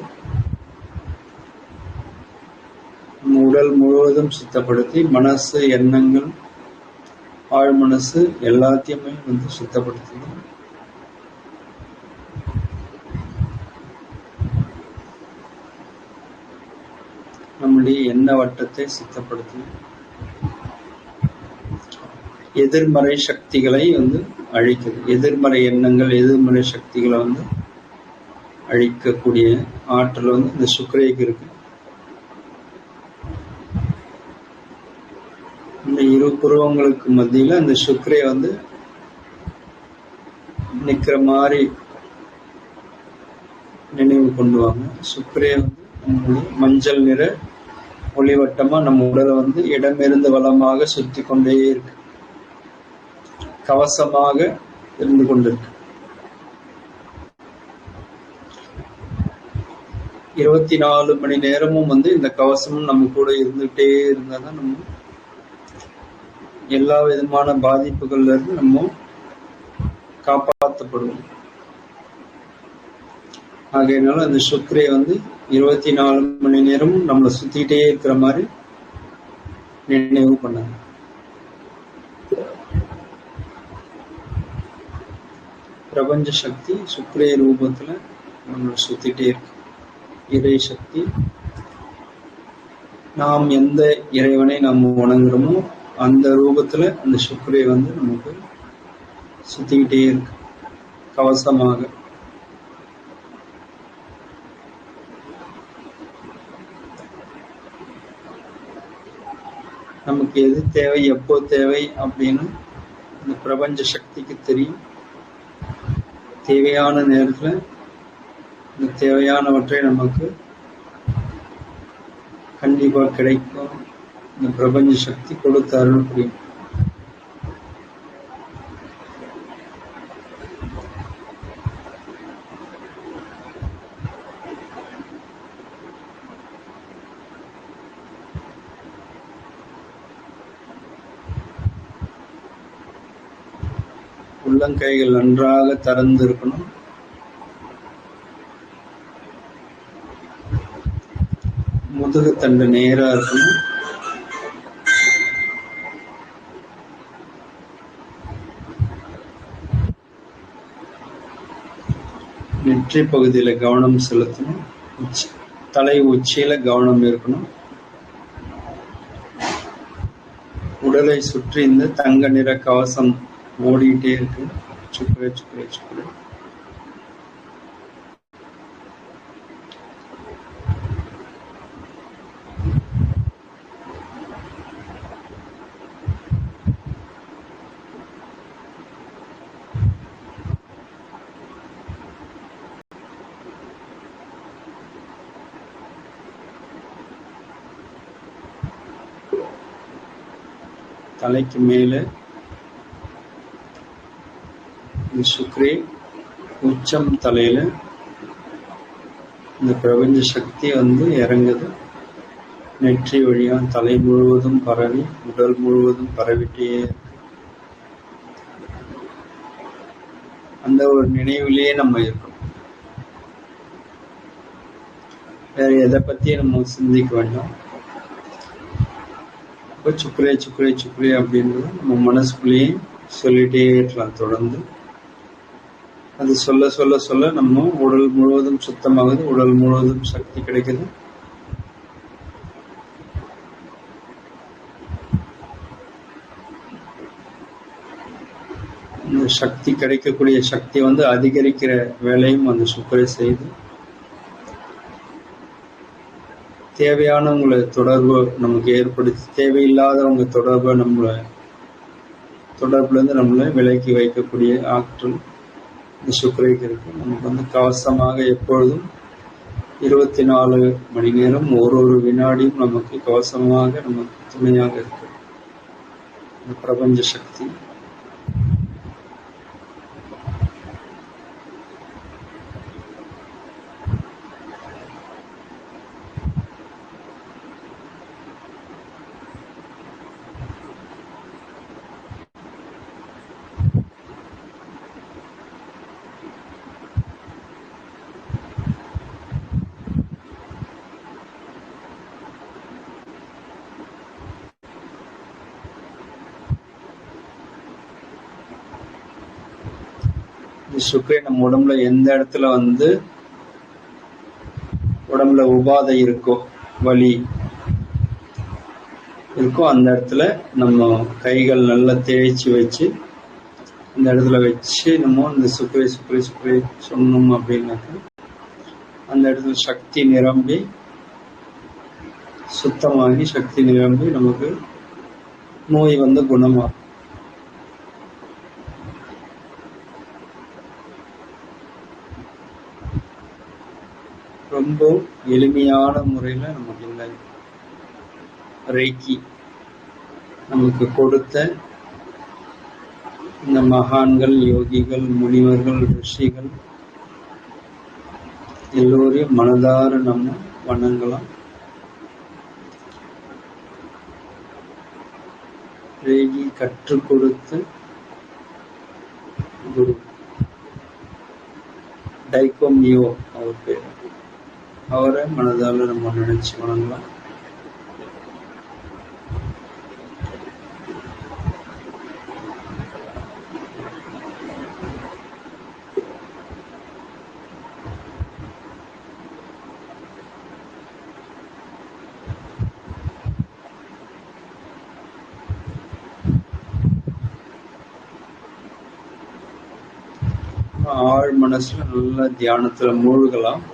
உடல் முழுவதும் சுத்தப்படுத்தி மனசு, எண்ணங்கள், ஆழ் மனசு எல்லாத்தையுமே சுத்தப்படுத்தணும். நம்முடைய எண்ண வட்டத்தை சுத்தப்படுத்தணும். எதிர்மறை சக்திகளை அழிக்குது. எதிர்மறை எண்ணங்கள், எதிர்மறை சக்திகளை அழிக்கக்கூடிய ஆற்றல் இந்த சுக்ரேக்கு இருக்கு. இந்த இரு புருவங்களுக்கு மத்தியில அந்த சுக்ரே நிக்கிற மாதிரி நினைவு கொண்டு வாங்க. சுக்ரே மஞ்சள் நிற ஒளிவட்டமா நம்ம உடலை இடமிருந்து வலமாக சுத்தி கொண்டே இருக்கு. கவசமாக இருந்து கொண்டிருக்கு. 24 மணி நேரமும் இந்த கவசமும் நம்ம கூட இருந்துகிட்டே இருந்தாதான் நம்ம எல்லா விதமான பாதிப்புகள்ல இருந்து நம்ம காப்பாற்றப்படுவோம். ஆகையினால அந்த சுக்ரே 24 மணி நேரமும் நம்மளை சுத்திக்கிட்டே இருக்கிற மாதிரி நினைவு பண்ணாங்க. பிரபஞ்ச சக்தி சுக்ரே ரூபத்துல நம்மளை சுத்திட்டே இருக்கு. இறை சக்தி, நாம் எந்த இறைவனை நாம் வணங்குறோமோ அந்த ரூபத்துல அந்த சுக்ரே நமக்கு சுத்திக்கிட்டே இருக்கு கவசமாக. நமக்கு எது தேவை, எப்போ தேவை அப்படின்னு இந்த பிரபஞ்ச சக்திக்கு தெரியும். தேவையான நேரத்துல இந்த தேவையானவற்றை நமக்கு கண்டிப்பா கிடைக்கும். இந்த பிரபஞ்ச சக்தி கொடுத்து அருள் புரியும். உள்ளங்கைகள் நன்றாக திறந்து இருக்கணும். முதுகு தண்டு நேரா இருக்கணும். நெற்றி பகுதியில கவனம் செலுத்தணும். தலை உச்சியில கவனம் இருக்கணும். உடலை சுற்றி இந்த தங்க நிற கவசம் ஓடிட்டே இருக்கு. சுக்குரே சுக்குரே சுக்குரே. தலைக்கு மேல சுக்ரே, உச்சம் தலையில இந்த பிரபஞ்ச சக்தி இறங்குது. நெற்றி வழியா தலை முழுவதும் பரவி உடல் முழுவதும் பரவிட்டே இருக்கு. அந்த ஒரு நினைவிலேயே நம்ம இருக்கணும். வேற எதை பத்தியும் நம்ம சிந்திக்க வேண்டாம். சுக்ரே சுக்ரே சுக்ரே அப்படின்றது நம்ம மனசுக்குள்ளேயே சொல்லிட்டே இருக்கலாம் தொடர்ந்து. அது சொல்ல சொல்ல சொல்ல நம்ம உடல் முழுவதும் சுத்தமாகுது. உடல் முழுவதும் சக்தி கிடைக்குது. இந்த சக்தி கிடைக்கக்கூடிய சக்தி அதிகரிக்கிற வேலையும் அந்த சுக்ரே செய்து தேவையானவங்களை தொடர்பு நமக்கு ஏற்படுத்தி தேவையில்லாதவங்க தொடர்புலேருந்து நம்மளை விலக்கி வைக்கக்கூடிய ஆற்றல் இந்த சுக்கிரைக்கு இருக்கு. நமக்கு கவசமாக எப்பொழுதும் 24 மணி நேரம் ஒரு வினாடியும் நமக்கு கவசமாக நமக்கு துணையாக இருக்கு இந்த பிரபஞ்ச சக்தி. சுக்கிரை நம்ம உடம்புல எந்த இடத்துல உடம்புல உபாதை இருக்கோ, வலி இருக்கோ, அந்த இடத்துல நம்ம கைகள் நல்லா தேய்ச்சி வச்சு இந்த இடத்துல வச்சு நம்ம இந்த சுக்கிரை சுக்கிரை சுக்கிரை சொன்னோம் அப்படின்னாக்க அந்த இடத்துல சக்தி நிரம்பி சுத்தமாகி சக்தி நிரம்பி நமக்கு நோய் குணமாகும். ரொம்ப எளிமையான முறையில நமக்கு இந்த ரேக்கி நமக்கு கொடுத்த இந்த மகான்கள், யோகிகள், முனிவர்கள், ரிஷிகள் எல்லோரையும் மனதார நம்ம வணங்கலாம். ரேகி கற்றுக் கொடுத்த குரு டைகோமியோ அவர் பேர். அவரை மனதால நம்ம நினைச்சு வணங்கலாம். ஆழ் மனசுல நல்ல தியானத்துல மூழ்கலாம்.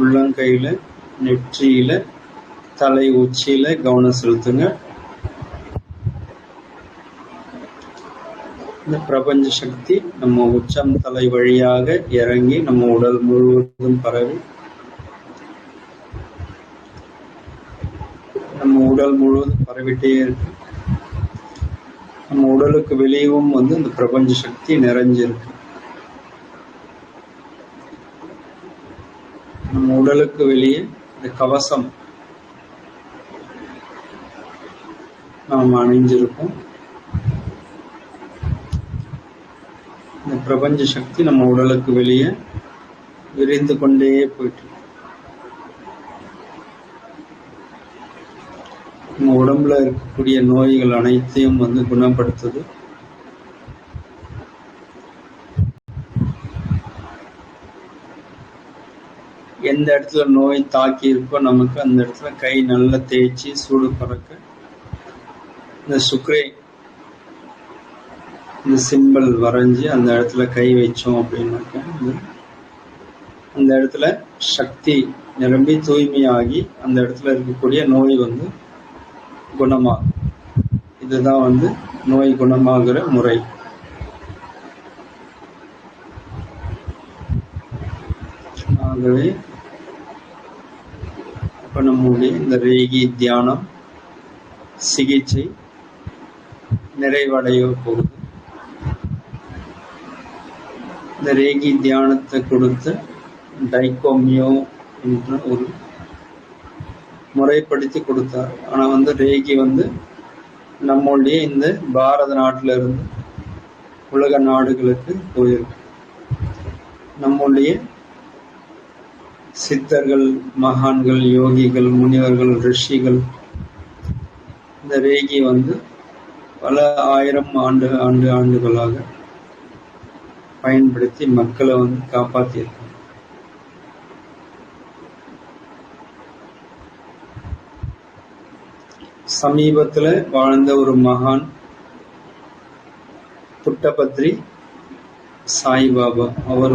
உள்ளங்கையில, நெற்றியில, தலை உச்சியில கவனம் செலுத்துங்க. இந்த பிரபஞ்ச சக்தி நம்ம உச்சம் தலை வழியாக இறங்கி நம்ம உடல் முழுவதும் பரவி நம்ம உடல் முழுவதும் பரவிட்டே இருக்கு. நம்ம உடலுக்கு வெளியவும் இந்த பிரபஞ்ச சக்தி நிறைஞ்சிருக்கு. நம்ம உடலுக்கு வெளியே இந்த கவசம் நாம் அணிஞ்சிருக்கோம். இந்த பிரபஞ்ச சக்தி நம்ம உடலுக்கு வெளியே விரிந்து கொண்டே போயிட்டு நம்ம உடம்புல இருக்கக்கூடிய நோய்கள் அனைத்தையும் குணப்படுத்துது. எந்த இடத்துல நோய் தாக்கி இருக்கோ நமக்கு அந்த இடத்துல கை நல்லா தேய்ச்சி சூடு பறக்க இந்த சுக்கிரை இந்த சிம்பிள் வரைஞ்சி அந்த இடத்துல கை வச்சோம் அப்படின்னாக்க அந்த இடத்துல சக்தி நிரம்பி தூய்மையாகி அந்த இடத்துல இருக்கக்கூடிய நோய் குணமாகும். இதுதான் நோய் குணமாகிற முறை. ஆகவே இப்ப நம்முடைய இந்த ரேகி தியானம் சிகிச்சை நிறைவடைய போகுது. இந்த ரேகி தியானத்தை கொடுத்த டைகோமியோ என்ற ஒரு முறைப்படுத்தி கொடுத்தார். ஆனா ரேகி நம்மளுடைய இந்த பாரத நாட்டில இருந்து உலக நாடுகளுக்கு போயிருக்கு. நம்முடைய சித்தர்கள், மகான்கள், யோகிகள், முனிவர்கள், ரிஷிகள் இந்த ரேகி பல ஆயிரம் ஆண்டுகளாக பயன்படுத்தி மக்களை காப்பாற்றியிருக்காங்க. சமீபத்துல வாழ்ந்த ஒரு மகான் புட்டபத்ரி சாய்பாபா, அவர்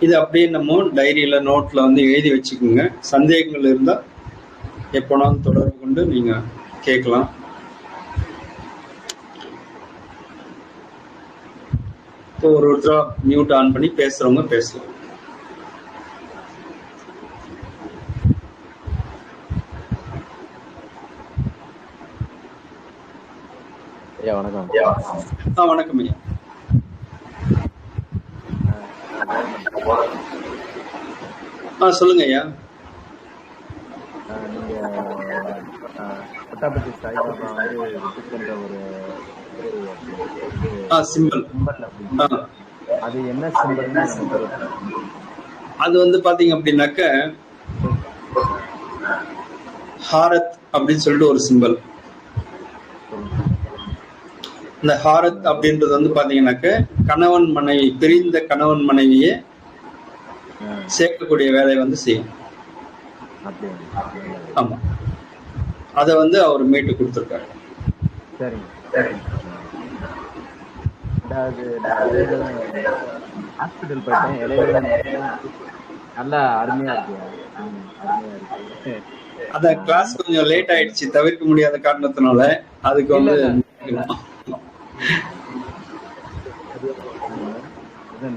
இது அப்படியே நம்ம டைரியில நோட்ல வந்து எழுதி வச்சுக்கோங்க. சந்தேகங்கள் இருந்தா எப்போனாலும் தொடர்பு கொண்டு நீங்க கேட்கலாம். இப்போ ஒருத்தரா மியூட் ஆன் பண்ணி பேசுறவங்க பேசலாம். ஐயா வணக்கம். வணக்கம் ஐயா. சொல்லுங்க ஐயா. நீங்க பட்டாபதி சாய்பாபா வந்து வச்சிருக்கின்ற ஒரு சிம்பல், அது என்ன சிம்பல்னு அது வந்து பாத்தீங்க அப்படின்னாக்க ஹாரத் அப்படின்னு சொல்லிட்டு ஒரு சிம்பல். இந்த ஹாரத் அப்படின்றது வந்து பாத்தீங்கன்னாக்க கணவன் மனைவி, பிரிந்த கணவன் மனைவியே சேர்க்கக்கூடிய வேலையை வந்து செய்யும். ஆமா, அத வந்து அவர் மீட்டு கொடுத்திருக்காரு. ஹாஸ்பிட்டல் போயிட்டேன், நல்லா அருமையா இருக்கு. அத கிளாஸ் கொஞ்சம் லேட் ஆயிடுச்சு, தவிர்க்க முடியாத காரணத்தினால. அதுக்கு வந்து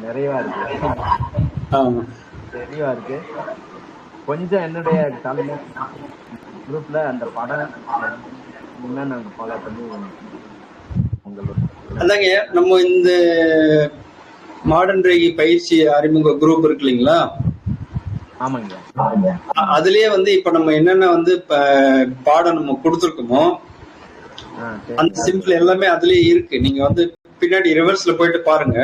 நிறைவா இருக்கு, தெளிவா இருக்கு. கொஞ்சம் என்னுடைய குரூப்ல அந்த படம் நாங்க ஃபாலோ பண்ணி அதாங்க நம்ம இந்த மாடர்ன் ரேகி பயிற்சி அறிமுக குரூப் இருக்கு இல்லைங்களா? ஆமாங்க. அதுலயே வந்து இப்ப நம்ம என்னென்ன வந்து பாடம் நம்ம கொடுத்துருக்கோமோ அந்த சிம்பிள் எல்லாமே அதுலயே இருக்கு. நீங்க வந்து பின்னாடி ரிவர்ஸ்ல போயிட்டு பாருங்க,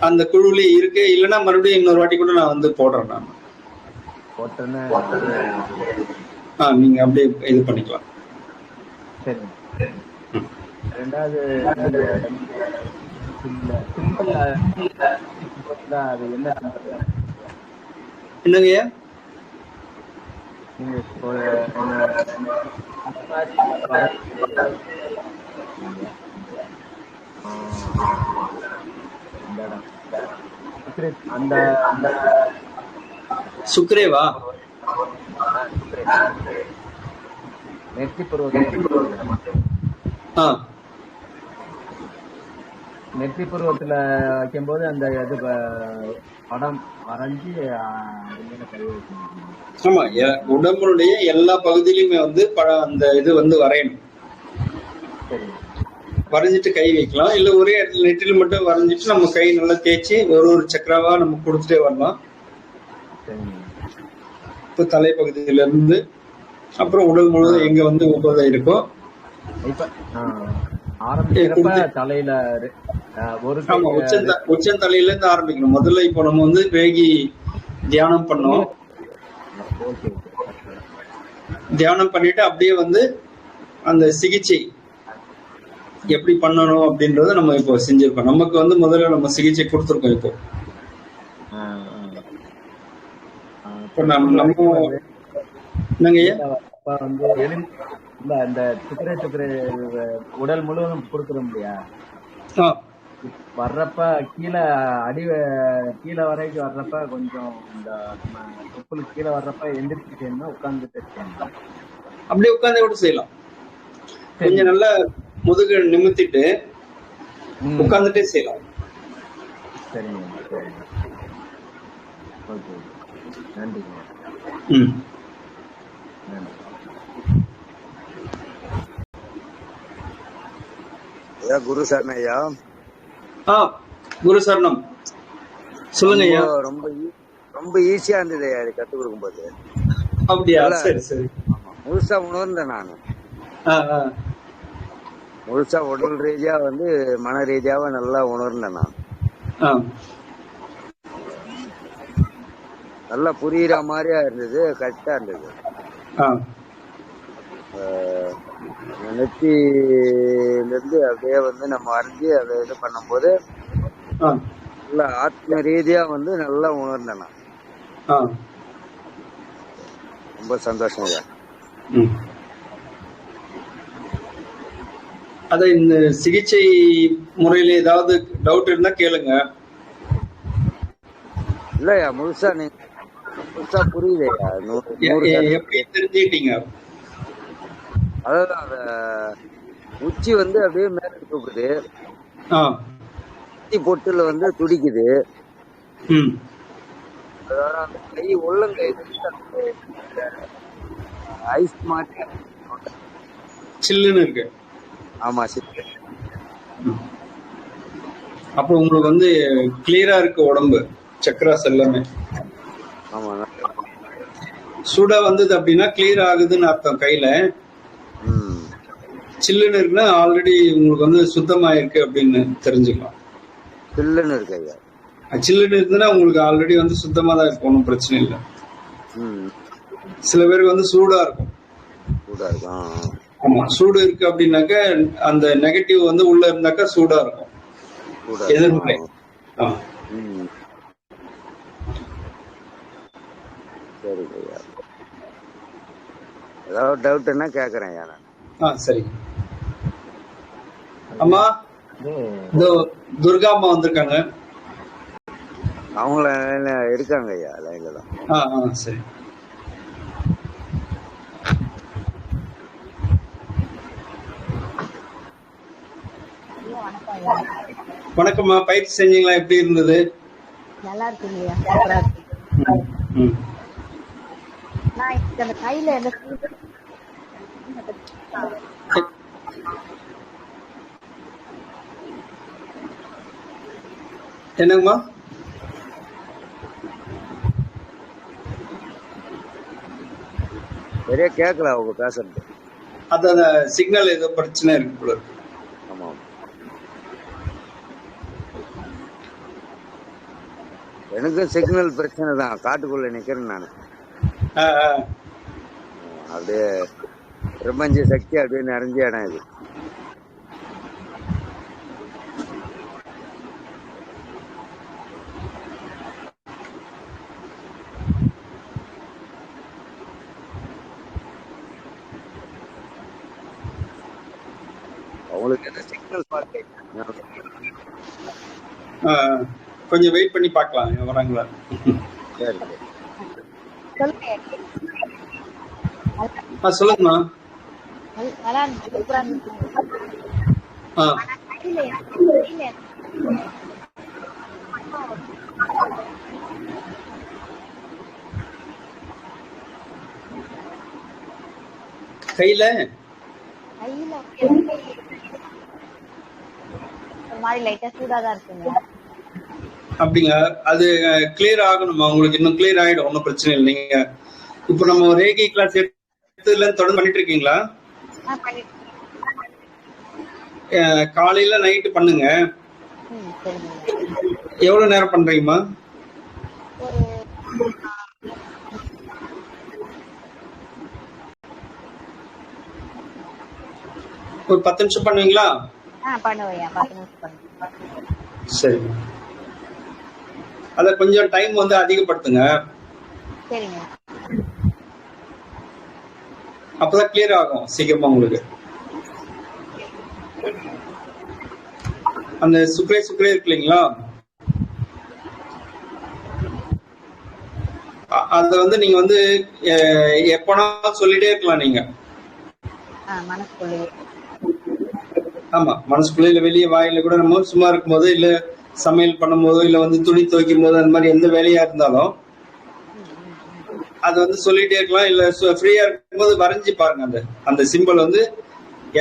அந்த குழுலயே இருக்கு. இல்லைன்னா மறுபடியும் இன்னொரு வாட்டி கூட நான் வந்து போடுறேன். நான் நீங்க அப்படியே இது பண்ணிக்கலாம். சரி. ரெண்டாவது என்னங்க அந்த சுக்ரேவா நெற்றி பருவத்துல வைக்கும் போது அந்த இது படம் வரைஞ்சி ஆமா, உடம்புடைய எல்லா பகுதியிலுமே வந்து அந்த இது வந்து வரையணும். வரைஞ்சிட்டு கை வைக்கலாம், இல்ல ஒரே இடத்துல நெற்றில மட்டும் வரைஞ்சிட்டு நம்ம கை நல்லா தேய்ச்சி ஒரு சக்கராவா நம்ம கொடுத்துட்டே வரலாம். இப்போ தலைப்பகுதியில இருந்து அப்புறம் உடல் முழுவதும் எங்க வந்து உபதை இருக்கோ தலையில உச்சந்தலையில இருந்து ஆரம்பிக்கணும். முதல்ல இப்போ நம்ம வந்து ரேகி தியானம் பண்ணோம். தியானம் பண்ணிட்டு அப்படியே வந்து அந்த சிகிச்சை எப்படி பண்ணணும் அப்படின்றத நம்ம இப்போ செஞ்சிருக்கோம். நமக்கு வந்து முதல்ல நம்ம சிகிச்சை கொடுத்துருக்கோம். இப்போ நம்ம இந்த சுக்கரை உடல் முழுவதும் கொடுக்குறோம் இல்லையா? வர்றப்ப கீழே வரைக்கும் வர்றப்ப கொஞ்சம் இந்த தொப்புளுக்கு கீழே வர்றப்ப எந்திரிச்சு செய்யணும், உட்கார்ந்துட்டு செய்யணும். அப்படியே உட்கார்ந்து கூட செய்யலாம். கொஞ்சம் நல்லா முதுகு நிமித்திட்டு உட்கார்ந்துட்டே செய்யலாம். சரிங்க, சரிங்க. ஓகே, நன்றிங்க. குரு சரணம் ஐயா. குரு சரணம். சொல்லுங்க ஐயா. ரொம்ப ஈஸியா இருந்தது ஐயா கத்து கொடுக்கும் போது. அப்படியா? சரி சரி. முழுசா உணர்ந்தேன் நானு. முழுசா உடல் ரீதியா வந்து மன ரீதியாவ நல்லா உணர்ந்தேன் நான். நல்லா புரியுற மாதிரியா இருந்தது, கரெக்டா இருந்தது. நெத்தில இருந்து அப்படியே வந்து நம்ம அறிஞ்சு அதை இது பண்ணும் போது நல்லா ஆத்ம ரீதியா வந்து நல்லா உணர்ந்தேன் நான். ரொம்ப சந்தோஷம் ஐயா. அத இந்த சிகிச்சை முறையில ஏதாவது டவுட் இருந்தா கேளுங்க. இல்லையா முழுசா நீங்க முழுசா புரியுதையா? எப்படி தெரிஞ்சுக்கிட்டீங்க? அதாவது அந்த உச்சி வந்து அப்படியே மேல தூக்குது, பொட்டுல வந்து துடிக்குது. அதாவது அந்த கை உள்ளங்கை ஐஸ் மாதிரி சில்லுன்னு இருக்கு. ஆமா சில்லு. அப்போ உங்களுக்கு வந்து கிளியரா இருக்கு உடம்பு, சக்கராஸ் எல்லாமே. ஆமா சூடா வந்தது அப்படின்னா கிளியர் ஆகுதுன்னு அர்த்தம். கையில சில்லுன்னு இருக்குன்னா ஆல்ரெடி உங்களுக்கு வந்து சுத்தமாயிருக்கு அப்படின்னு தெரிஞ்சுக்கலாம். சில்லுன்னு இருக்கு ஐயா. சில்லுன்னு இருக்குன்னா உங்களுக்கு ஆல்ரெடி வந்து சுத்தமா தான் இருக்கும், ஒன்றும் பிரச்சனை இல்லை. சில பேருக்கு வந்து சூடா இருக்கும். ஆமா, சூடு இருக்கு அப்படின்னாக்க அந்த நெகட்டிவ் வந்து உள்ள இருந்தாக்கா சூடா இருக்கும், எதிர்மறை. சரி ஐயா, ஏதாவது டவுட்னா கேக்குறேன் ஐயா நான். சரி. அம்மா, துர்கா அம்மா வந்திருக்காங்க. அவங்கள இருக்காங்க ஐயா, லைன்ல தான். சரி. வணக்கம்மா, பயிற்சி செஞ்சீங்களா? எப்படி இருந்தது? நல்லா இருக்குங்கய்யா, சூப்பரா இருக்கு. நான் இந்த கையில என்னங்கம்மா? சரியா கேட்கல அவங்க பேசுறது. அத சிக்னல் ஏதோ பிரச்சனை இருக்கு போல இருக்கு. ஆமா, எனக்கு சிக்னல் பிரச்சனை தான். காட்டுக்குள்ள நிக்கிறேன் நான். அப்படியே பிரபஞ்ச சக்தி அப்படியே நிறைஞ்ச இடம் இது. அவங்களுக்கு என்ன சிக்னல் பார்க்க கொஞ்சம் வெயிட் பண்ணி பார்க்கலாம் வராங்களா. சொல்லுங்கம்மா. கையில அப்படிங்க. அது கிளியர் ஆகணுமா உங்களுக்கு? இன்னும் கிளியர் ஆயிடும், ஒன்னும் பிரச்சனை இல்லை. நீங்க இப்ப நம்ம ரேகி கிளாஸ் எடுத்ததுல தொடர்ந்து பண்ணிட்டு இருக்கீங்களா? காலையில நைட்டு பண்ணுங்க. எவ்வளவு நேரம் பண்றீங்கம்மா? ஒரு 10 நிமிஷம் பண்ணுவீங்களா? சரி, அத கொஞ்சம் டைம் வந்து அதிகப்படுத்துங்க. அப்பதான் கிளியர் ஆகும் சீக்கிரமா உங்களுக்கு. அந்த சுக்ரே இருக்கு இல்லைங்களா, அத வந்து நீங்க வந்து எப்பனா சொல்லிட்டே இருக்கலாம் நீங்க. ஆமா, மனசுக்குள்ள இல்ல வெளியே வாயில கூட நம்ம சும்மா இருக்கும் போது, இல்ல சமையல் பண்ணும் போதோ, இல்ல வந்து துணி துவைக்கும் போது, அந்த மாதிரி எந்த வேலையா இருந்தாலும் அது வந்து சொல்லிட்டே இருக்கலாம். இல்ல ஃப்ரீயா இருக்கும் போது வரைஞ்சி பாருங்க. அந்த சிம்பிள் வந்து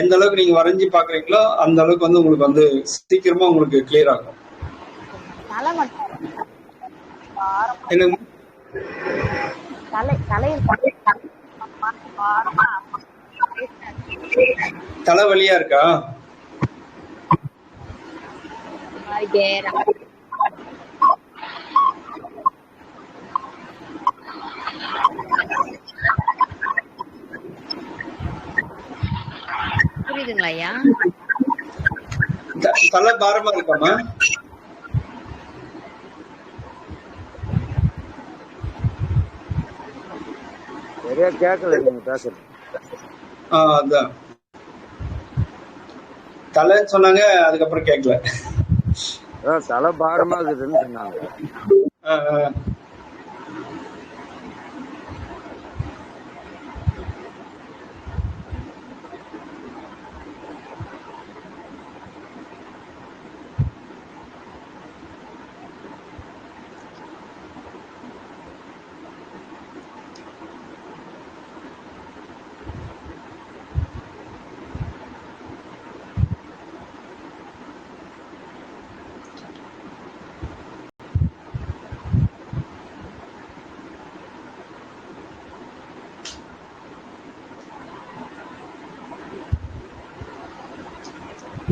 எந்த அளவுக்கு நீங்க வரைஞ்சி பாக்குறீங்களோ அந்த அளவுக்கு வந்து உங்களுக்கு வந்து சீக்கிரமா உங்களுக்கு கிளியர் ஆகும். தலைவலியா இருக்கா? புரியுதுங்களா ஐயா? தலை பாரமா இருக்காமா? சரியா கேட்கல நீங்க பேசுறது. அதான் தலைன்னு சொன்னாங்க, அதுக்கப்புறம் கேட்கல. தலை பாரமா இருக்குதுன்னு சொன்னாங்க.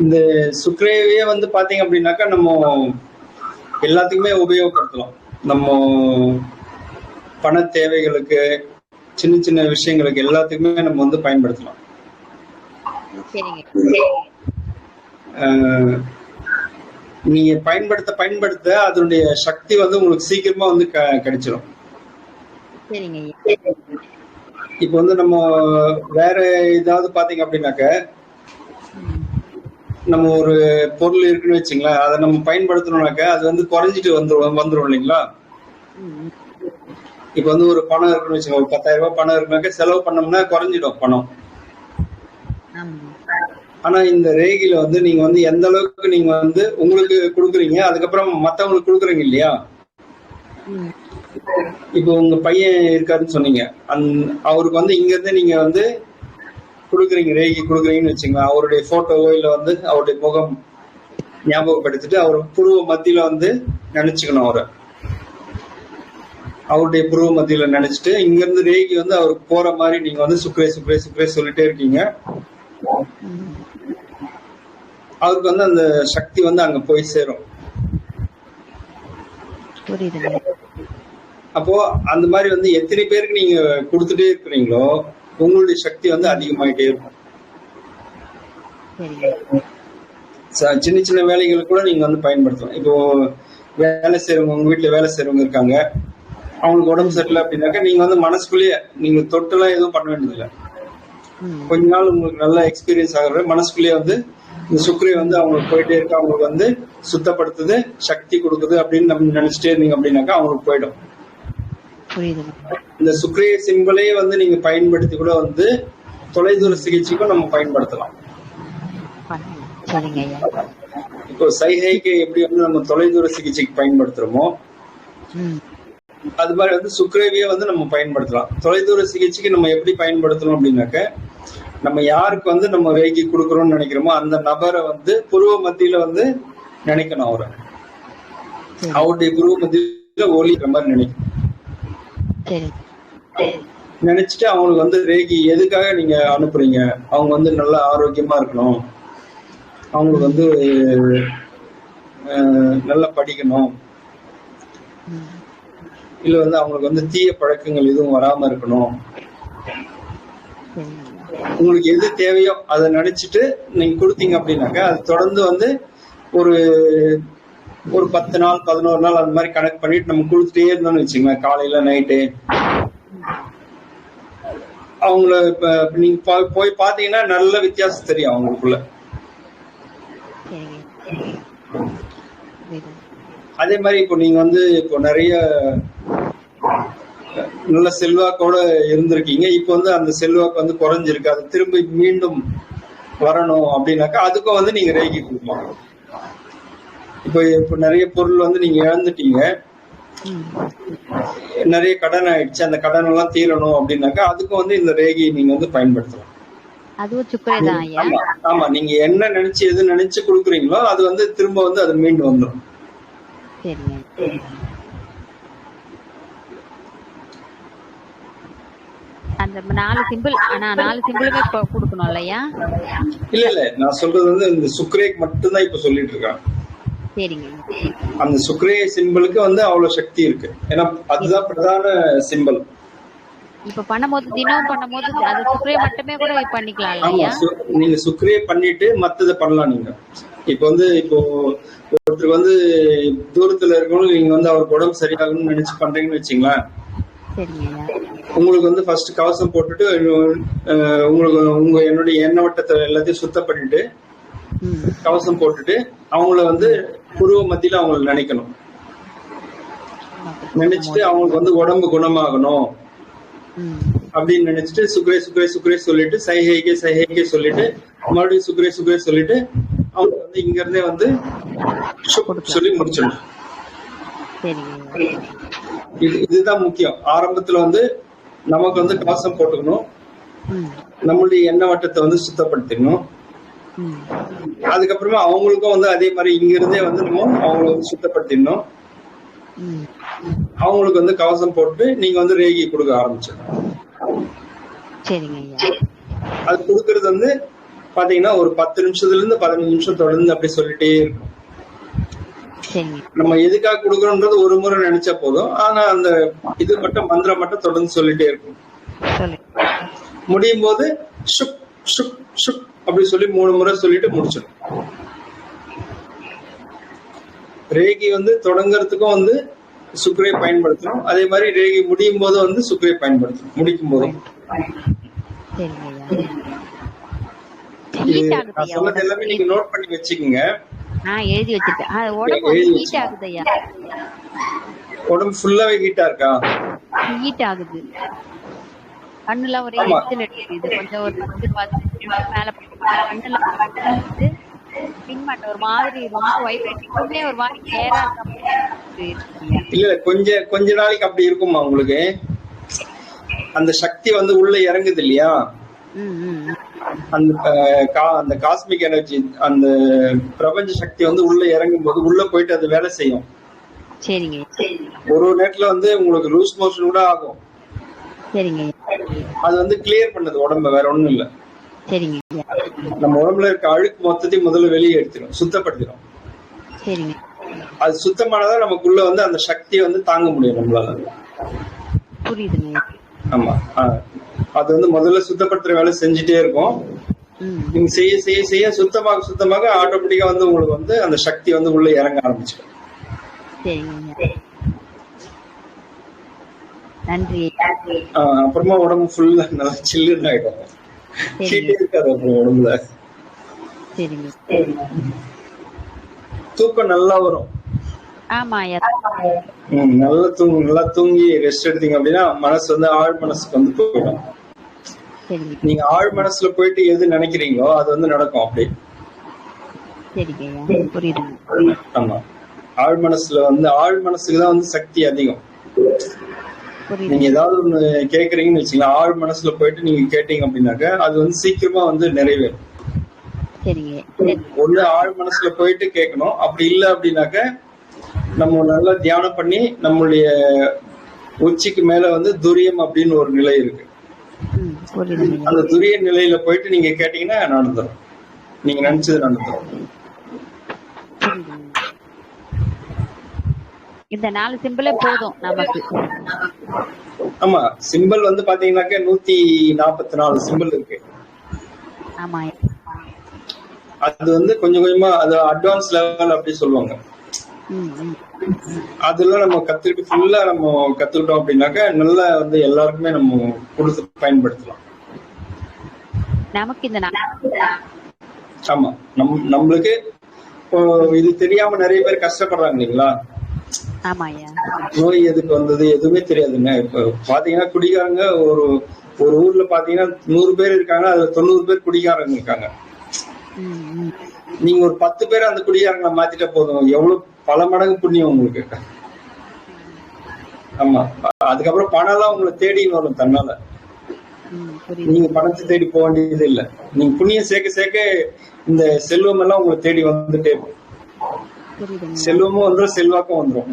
இந்த சுக்ரேவியே வந்து பாத்தீங்க அப்படின்னாக்கா நம்ம எல்லாத்துக்குமே உபயோகப்படுத்தலாம். நம்ம பண தேவைகளுக்கு, சின்ன சின்ன விஷயங்களுக்கு எல்லாத்துக்குமே நம்ம வந்து பயன்படுத்தலாம். நீங்க பயன்படுத்த பயன்படுத்த அதனுடைய சக்தி வந்து உங்களுக்கு சீக்கிரமா வந்து கிடைச்சிடும். இப்ப வந்து நம்ம வேற ஏதாவது பாத்தீங்க அப்படின்னாக்க, நம்ம ஒரு பொருள் இருக்குன்னு வச்சுங்களேன், அதை நம்ம பயன்படுத்தணும்னாக்க அது வந்து குறைஞ்சிட்டு வந்துடும் இல்லைங்களா? இப்ப வந்து ஒரு பணம் இருக்குன்னு வச்சுக்கோங்க, ஒரு 10,000 ரூபாய் பணம் இருக்குனாக்க செலவு பண்ணோம்னா குறைஞ்சிடும் பணம். ஆனா இந்த ரேகில வந்து நீங்க வந்து எந்த அளவுக்கு நீங்க வந்து உங்களுக்கு கொடுக்குறீங்க, அதுக்கப்புறம் மத்தவங்களுக்கு கொடுக்குறீங்க இல்லையா? இப்போ உங்க பையன் இருக்காருன்னு சொன்னீங்க, அவருக்கு வந்து இங்க இருந்து நீங்க வந்து கொடுக்குறீங்க, ரேகி கொடுக்குறீங்கன்னு வச்சுங்களேன், அவருடைய போட்டோவோ இல்ல வந்து அவருடைய முகம் ஞாபகப்படுத்திட்டு அவர் புருவ மத்தியில வந்து நினைச்சுக்கணும். அவருடைய புருவ மத்தியில நினைச்சிட்டு இங்க இருந்து ரேகி வந்து அவருக்கு போற மாதிரி நீங்க வந்து சுக்ரே சுக்ரே சுக்ரே சொல்லிட்டே இருக்கீங்க. அவருக்கு வந்து அந்த சக்தி வந்து அங்க போய் சேரும். அப்போ அந்த மாதிரி வந்து எத்தனை பேருக்கு நீங்க கொடுத்துட்டே இருக்கிறீங்களோ உங்களுடைய சக்தி வந்து அதிகமாயிட்டே இருக்கும். சின்ன சின்ன வேலைகளுக்கு கூட நீங்க வந்து பயன்படுத்தலாம். இப்போ வேலை செய்யறவங்க, உங்க வீட்டுல வேலை செய்யறவங்க இருக்காங்க, அவங்களுக்கு உடம்பு சரியில்லை அப்படின்னாக்கா நீங்க வந்து மனசுக்குள்ளேயே நீங்க தொட்டெல்லாம் எதுவும் பண்ண வேண்டியதில்லை. கொஞ்ச நாள் உங்களுக்கு நல்ல எக்ஸ்பீரியன்ஸ் ஆகுற மனசுக்குள்ளேயே வந்து இந்த சுக்ரே வந்து அவங்களுக்கு போயிட்டே இருக்கு, அவங்களுக்கு வந்து சுத்தப்படுத்துது, சக்தி கொடுக்குது அப்படின்னு நம்ம நினைச்சிட்டே இருந்தீங்க அப்படின்னாக்கா அவங்களுக்கு போயிடும். இந்த சுக்ரே சிம்பிளே வந்து நீங்க பயன்படுத்தி கூட வந்து தொலைதூர சிகிச்சைக்கும் நம்ம பயன்படுத்தலாம். இப்போ சைகைக்கு எப்படி வந்து நம்ம தொலைதூர சிகிச்சைக்கு பயன்படுத்துறோமோ அது மாதிரி வந்து சுக்ரேவியே வந்து நம்ம பயன்படுத்தலாம். தொலைதூர சிகிச்சைக்கு நம்ம எப்படி பயன்படுத்தணும் அப்படின்னாக்க, நம்ம யாருக்கு வந்து நம்ம ரேகி கொடுக்கறோம்னு நினைக்கிறோமோ அந்த நபரை வந்து புருவ மத்தியில வந்து நினைக்கணும். அவருடைய புருவ மத்தியில ஒலிக்கிற மாதிரி நினைக்கணும். நினைச்சிட்டு அவங்களுக்கு வந்து ரேகி எதுக்காக நீங்க அனுப்புறீங்க, அவங்க வந்து நல்லா ஆரோக்கியமா இருக்கணும், அவங்களுக்கு வந்து நல்லா படிக்கணும், இல்ல வந்து அவங்களுக்கு வந்து தீய பழக்கங்கள் எதுவும் வராம இருக்கணும், உங்களுக்கு எது தேவையோ அதை நினைச்சிட்டு நீங்க கொடுத்தீங்க அப்படின்னாக்க அது தொடர்ந்து வந்து ஒரு 10 நாள் 11 நாள் அந்த மாதிரி கனெக்ட் பண்ணிட்டு நம்ம கொடுத்துட்டே இருந்தோம்னு வச்சுக்கோங்க, காலையில நைட்டு. அவங்கள இப்ப நீங்க போய் பாத்தீங்கன்னா நல்ல வித்தியாசம் தெரியும் அவங்களுக்குள்ள. அதே மாதிரி இப்போ நீங்க வந்து இப்போ நிறைய நல்ல செல்வாக்கோட இருந்திருக்கீங்க, இப்போ வந்து அந்த செல்வாக்கு வந்து குறைஞ்சிருக்கு, அது திரும்ப மீண்டும் வரணும் அப்படின்னாக்கா அதுக்கும் வந்து நீங்க ரேகி கொடுக்கலாம். இப்போ நிறைய பொருள் வந்து நீங்க இழந்துட்டீங்க, நிறைய கடன் ஆயிடுச்சு, அந்த கடன் எல்லாம் தீரணும் அப்படின்னாக்கா அதுக்கும் வந்து இந்த ரேகி நீங்க வந்து பயன்படுத்தலாம். ஆமா, நீங்க என்ன நினைச்சு எது நினைச்சு கொடுக்குறீங்களோ அது வந்து திரும்ப வந்து அது மீண்டும் வந்துடும். அந்த 4 சிம்பிள், ஆனா 4 சிம்பிளுமே கொடுக்கணும் இல்லையா? இல்ல நான் சொல்றது வந்து இந்த சுக்ரேக்கு மட்டும் தான் இப்ப சொல்லிட்டு இருக்கேன். அந்த சுக்ரே சிம்பிளுக்கு வந்து அவ்வளவு சக்தி இருக்கு, ஏன்னா அதுதான் பிரதான சிம்பிள். இப்ப பண்ணும்போது தினம் பண்ணும்போது அது சுக்ரே மட்டுமே கூட பண்ணிக்கலாம் இல்லையா? நீங்க சுக்ரே பண்ணிட்டு மத்தத பண்ணலாம். நீங்க இப்போ ஒருத்தருக்கு வந்து தூரத்துல இருக்கணும், நீங்க வந்து அவருக்கு உடம்பு சரியாகணும்னு நினைச்சு பண்றீங்கன்னு வச்சுங்களேன், உங்களுக்கு வந்து ஃபர்ஸ்ட் கவசம் போட்டுட்டு உங்களுக்கு என்னுடைய எண்ணெய் வட்டத்தை எல்லாத்தையும் சுத்தம் பண்ணிட்டு கவசம் போட்டுட்டு அவங்கள வந்து புருவ மத்தியில அவங்களை நினைக்கணும். நினைச்சிட்டு அவங்களுக்கு வந்து உடம்பு குணமாகணும் அப்படின்னு நினைச்சிட்டு சுக்ரே சுக்ரே சுக்ரே சொல்லிட்டு சைஹைக்கே சைஹைக்கே சொல்லிட்டு மறுபடியும் சுக்ரே சுக்ரே சொல்லிட்டு அவங்க வந்து இங்க இருந்தே வந்து சொல்லி முடிச்சிடணும். இதுதான் முக்கியம். ஆரம்பத்துல வந்து நமக்கு வந்து கவசம் போட்டுக்கணும், நம்மளுடைய எண்ணெய் வட்டத்தை வந்து சுத்தப்படுத்திக்கணும். அதுக்கப்புறமா அவங்களுக்கும் வந்து அதே மாதிரி இங்க இருந்தே வந்து நம்ம அவங்களை வந்து சுத்தப்படுத்திடணும். அவங்களுக்கு வந்து கவசம் போட்டு நீங்க வந்து ரேகி கொடுக்க ஆரம்பிச்சிடணும். அது கொடுக்கறது வந்து பாத்தீங்கன்னா ஒரு 10 நிமிஷத்துல இருந்து 15 நிமிஷம் தொடர்ந்து அப்படி சொல்லிட்டே இருக்கும். நம்ம எதுக்காக கொடுக்கறோம்ன்றது ஒரு முறை நினைச்சா போதும். ஆனா அந்த இது மட்டும் மந்திரம் மட்டும் தொடர்ந்து சொல்லிட்டே இருக்கும். முடியும் போது ஷுக் ஷுக் ஷுக் அப்படி சொல்லி 3 முறை சொல்லிட்டு முடிச்சிடும். ரேகி வந்து தொடங்குறதுக்கும் வந்து சுக்கரை பயன்படுத்தணும். அதே மாதிரி ரேகி முடியும் போது வந்து சுக்கரை பயன்படுத்தணும். முடிக்கும் போதும் சொன்னது எல்லாமே நீங்க நோட் பண்ணி வச்சுக்கோங்க. எழுதி வச்சிருக்கேன். உடம்பு ஃபுல்லாவே ஹீட்டா இருக்கா? ஹீட் ஆகுது. கண்ணுல ஒரே எரிச்சல் அடிக்குது. கொஞ்சம் ஒரு 10 மேல கண்ணுல பின்மாட்ட ஒரு மாதிரி ரொம்ப வைப்ரேட்டிங் ஒரு மாதிரி கேரா இல்ல கொஞ்ச நாளைக்கு அப்படி இருக்குமா உங்களுக்கு? அந்த சக்தி வந்து உள்ள இறங்குது இல்லையா? அந்த காஸ்மிக் எனர்ஜி, அந்த பிரபஞ்ச சக்தி வந்து உள்ள இறங்கும் போது உள்ள போயிட்டு அது வேலை செய்யும். சரிங்க. ஒரு நேரத்துல வந்து உங்களுக்கு லூஸ் மோஷன் கூட ஆகும். சரிங்க. அது வந்து கிளியர் பண்ணது உடம்ப, வேற ஒண்ணும் இல்ல. சரிங்க. நம்ம உடம்புல இருக்க அழுக்கு மொத்தத்தையும் முதல்ல வெளியே எடுத்துரும், சுத்தப்படுத்திடும். சரிங்க. அது சுத்தமானதான் நமக்குள்ள வந்து அந்த சக்தியை வந்து தாங்க முடியும் நம்மளால. புரியுதுங்க. ஆமா, அது வந்து முதல்ல சுத்தப்படுத்துற வேலை செஞ்சுட்டே இருக்கும். நீங்க செய்ய செய்ய செய்ய சுத்தமாக ஆட்டோமேட்டிக்கா வந்து உங்களுக்கு வந்து அந்த சக்தி வந்து உள்ள இறங்க ஆரம்பிச்சிடும். நன்றி. அப்புறமா உடம்பு ஃபுல்லா நல்லா சில்லுன்னு ஆயிடும். ஹீட்டே இருக்காது அப்புறம் உடம்புல. தூக்கம் நல்லா வரும். நல்லா தூங்கி ரெஸ்ட் எடுத்தீங்க அப்படின்னா மனசு வந்து ஆழ் மனசுக்கு வந்து போயிடும். நீங்க ஆழ் மனசுல போயிட்டு எது நினைக்கிறீங்களோ அது வந்து நடக்கும் அப்படி. ஆமா, ஆழ் மனசுல வந்து ஆழ் மனசுக்குதான் வந்து சக்தி அதிகம். நீங்க ஏதாவது ஒண்ணு கேக்குறீங்கன்னு வச்சுக்கலாம், ஆழ் மனசுல போயிட்டு நீங்க கேட்டீங்க அப்படின்னாக்க அது வந்து சீக்கிரமா வந்து நிறைவேறும். ஒண்ணு ஆழ் மனசுல போயிட்டு கேட்கணும். அப்படி இல்ல அப்படின்னாக்க நம்ம நல்லா தியானம் பண்ணி நம்மளுடைய உச்சிக்கு மேல வந்து துரியம் அப்படின்னு ஒரு நிலை இருக்கு. அந்த துரிய நிலையில போயிட்டு நீங்க கேட்டீங்கன்னா நடந்துடும். நீங்க நினைச்சது நடந்துடும். இந்த 4 சிம்பிளே போதும் நமக்கு. ஆமா, சிம்பிள் வந்து பாத்தீங்கன்னாக்க 144 சிம்பிள் இருக்கு. ஆமா, அது வந்து கொஞ்சம் கொஞ்சமா அது அட்வான்ஸ் லெவல் அப்படி சொல்லுவாங்க. அதெல்லாம் நம்ம கத்துக்கிட்டு ஃபுல்லா நம்ம கத்துக்கிட்டோம் அப்படின்னாக்க நல்லா வந்து எல்லாருக்குமே நம்ம கொடுத்து பயன்படுத்தலாம். நமக்கு இந்த ஆமா, நம்மளுக்கு இது தெரியாம நிறைய பேர் கஷ்டப்படுறாங்க இல்லைங்களா? நோய் எதுக்கு வந்தது எதுவுமே தெரியாதுங்க. இப்ப பாத்தீங்கன்னா குடிகாரங்க ஒரு ஊர்ல பாத்தீங்கன்னா 100 பேர் இருக்காங்க, அதுல 90 பேர் குடிகாரங்க இருக்காங்க. நீங்க ஒரு 10 பேர் அந்த குடிகாரங்களை மாத்திட்ட போதும், எவ்வளவு பல மடங்கு புண்ணியம் உங்களுக்கு. ஆமா, அதுக்கப்புறம் பணம் எல்லாம் உங்களை தேடி வரும் தன்னால. நீங்க பணத்தை தேடி போக வேண்டியது இல்ல. நீங்க புண்ணியம் சேர்க்க சேர்க்க இந்த செல்வம் எல்லாம் உங்களை தேடி வந்துட்டே இருக்கும். செல்வமும் வந்துடும், செல்வாக்கும் வந்துடும்.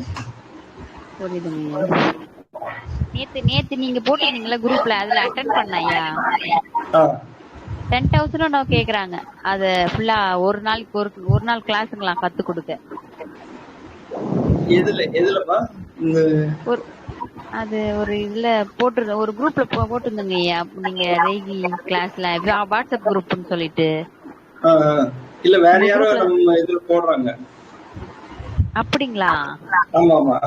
நேத்து நீங்க போட்டீங்களா குரூப்ல, அதுல அட்டெண்ட் பண்ணையா 10,000 கேக்குறாங்க. அது ஃபுல்லா ஒரு நாள் கிளாஸுங்களா கத்து கொடுக்க. எதுலமா அது ஒரு இதுல போட்டு ஒரு குரூப்ல போட்டுருந்தீங்க நீங்க ரேகி கிளாஸ்ல, வாட்ஸ்அப் குரூப்னு சொல்லிட்டு. இல்ல வேற யாரோ நம்ம இதுல போடுறாங்க. அப்படிங்களா? ஆமா ஆமா,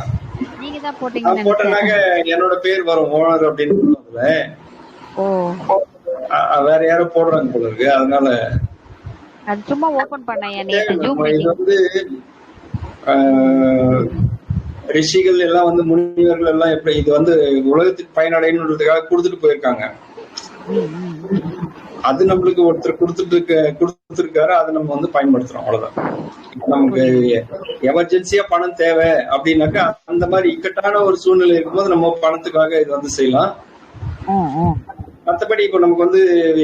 நீங்க தான் போட்டீங்க. போட்டனாக்க என்னோட பேர் வரும் ஓனர் அப்படின்னு. ஓ, வேற யாரோ போடுறாங்க போல இருக்கு, அதனால அது சும்மா ஓபன் பண்ணேன் நேத்து ஜூம் மீட்டிங். இது வந்து ரிஷிகள் எல்லாம் வந்து முனிவர்கள் எல்லாம் எப்படி இது வந்து உலகத்துக்கு பயனடைன்றதுக்காக கொடுத்துட்டு போயிருக்காங்க. அது நம்மளுக்கு ஒருத்தர் கொடுத்துருக்காரு, அதை நம்ம வந்து பயன்படுத்துறோம், அவ்வளவுதான். நமக்கு எமர்ஜென்சியா பணம் தேவை அப்படின்னாக்கா அந்த மாதிரி இக்கட்டான ஒரு சூழ்நிலை இருக்கும்போது நம்ம பணத்துக்காக இது வந்து செய்யலாம். மற்றபடி இப்ப நமக்கு வந்து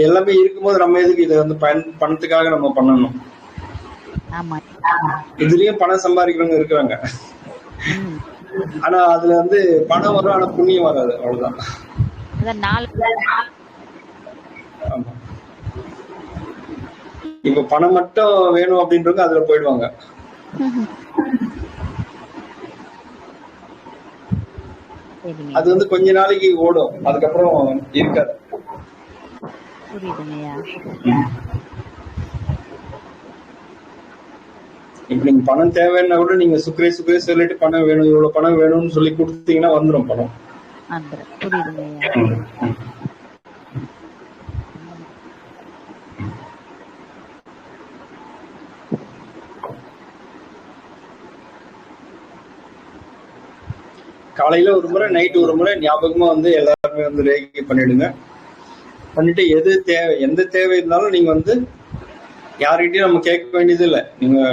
எல்லாமே இருக்கும்போது நம்ம எதுக்கு இதை வந்து பணத்துக்காக நம்ம பண்ணணும்? இதுலயும் பணம் சம்பாதிக்கிறவங்க இருக்கிறாங்க. ஆனா அதுல வந்து பணம் வரும், ஆனா புண்ணியம் வராது, அவ்வளவுதான். ஆமா. இப்ப பணம் மட்டும் வேணும் அப்படின்றவங்க அதுல போயிடுவாங்க. அது வந்து கொஞ்ச நாளைக்கு ஓடும், அதுக்கப்புறம் இருக்காது. இப்ப நீங்க பணம் தேவைன்னா கூட நீங்க சுக்கரே சொல்லிட்டு பணம் வேணும், இவ்வளவு பணம் வேணும்னு சொல்லி கொடுத்தீங்கன்னா வந்துடும் பணம். காலையில ஒரு முறை, நைட்டு ஒரு முறை ஞாபகமா வந்து எல்லாருமே வந்து ரேகி பண்ணிடுங்க. பண்ணிட்டு எந்த தேவை இருந்தாலும் நீங்க வந்து யார்கிட்டயும் நம்ம கேட்க வேண்டியது இல்லை.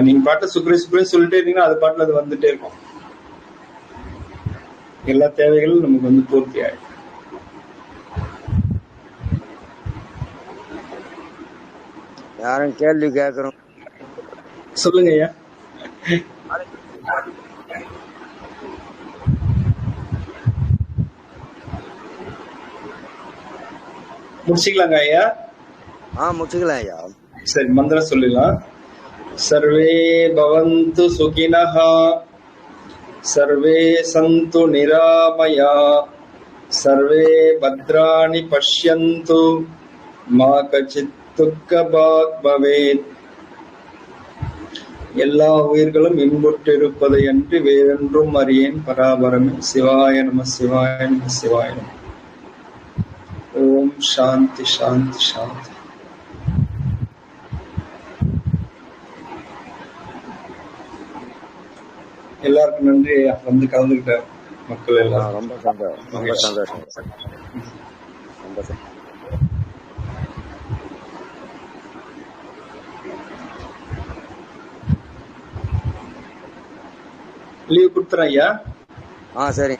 நீங்க பாட்டு சுக்ரே சொல்லிட்டே இருந்தீங்கன்னா அது பாட்டுல அது வந்துட்டே இருக்கும். எல்லா தேவைகளும் நமக்கு வந்து பூர்த்தி ஆயிடும். யாரும் கேள்வி கேட்கறோம், சொல்லுங்க ஐயா. முடிச்சுக்கலாங்க ஐயா? முடிச்சுக்கலாம் ஐயா. சரி, மந்திரம் சொல்லிடலாம். சர்வே பவந்து சுகினஹ, சர்வே சந்து நிராமயா, சர்வே பத்ராணி பஷ்யந்து, மா கச்சித் துக்கபாக் பவேத். எல்லா உயிர்களும் இன்புற்றிருப்பதை அன்றி வேறென்றும் அறியேன் பராபரமே. சிவாய நம சிவாய நம சிவாய நம. ஓம் சாந்தி சாந்தி சாந்தி. எல்லாருக்கும் நன்றி வந்து கலந்துக்கிட்ட மக்கள் எல்லாம். ரொம்ப சந்தோஷம். லீவ் கொடுத்துறேன் ஐயா. சரி.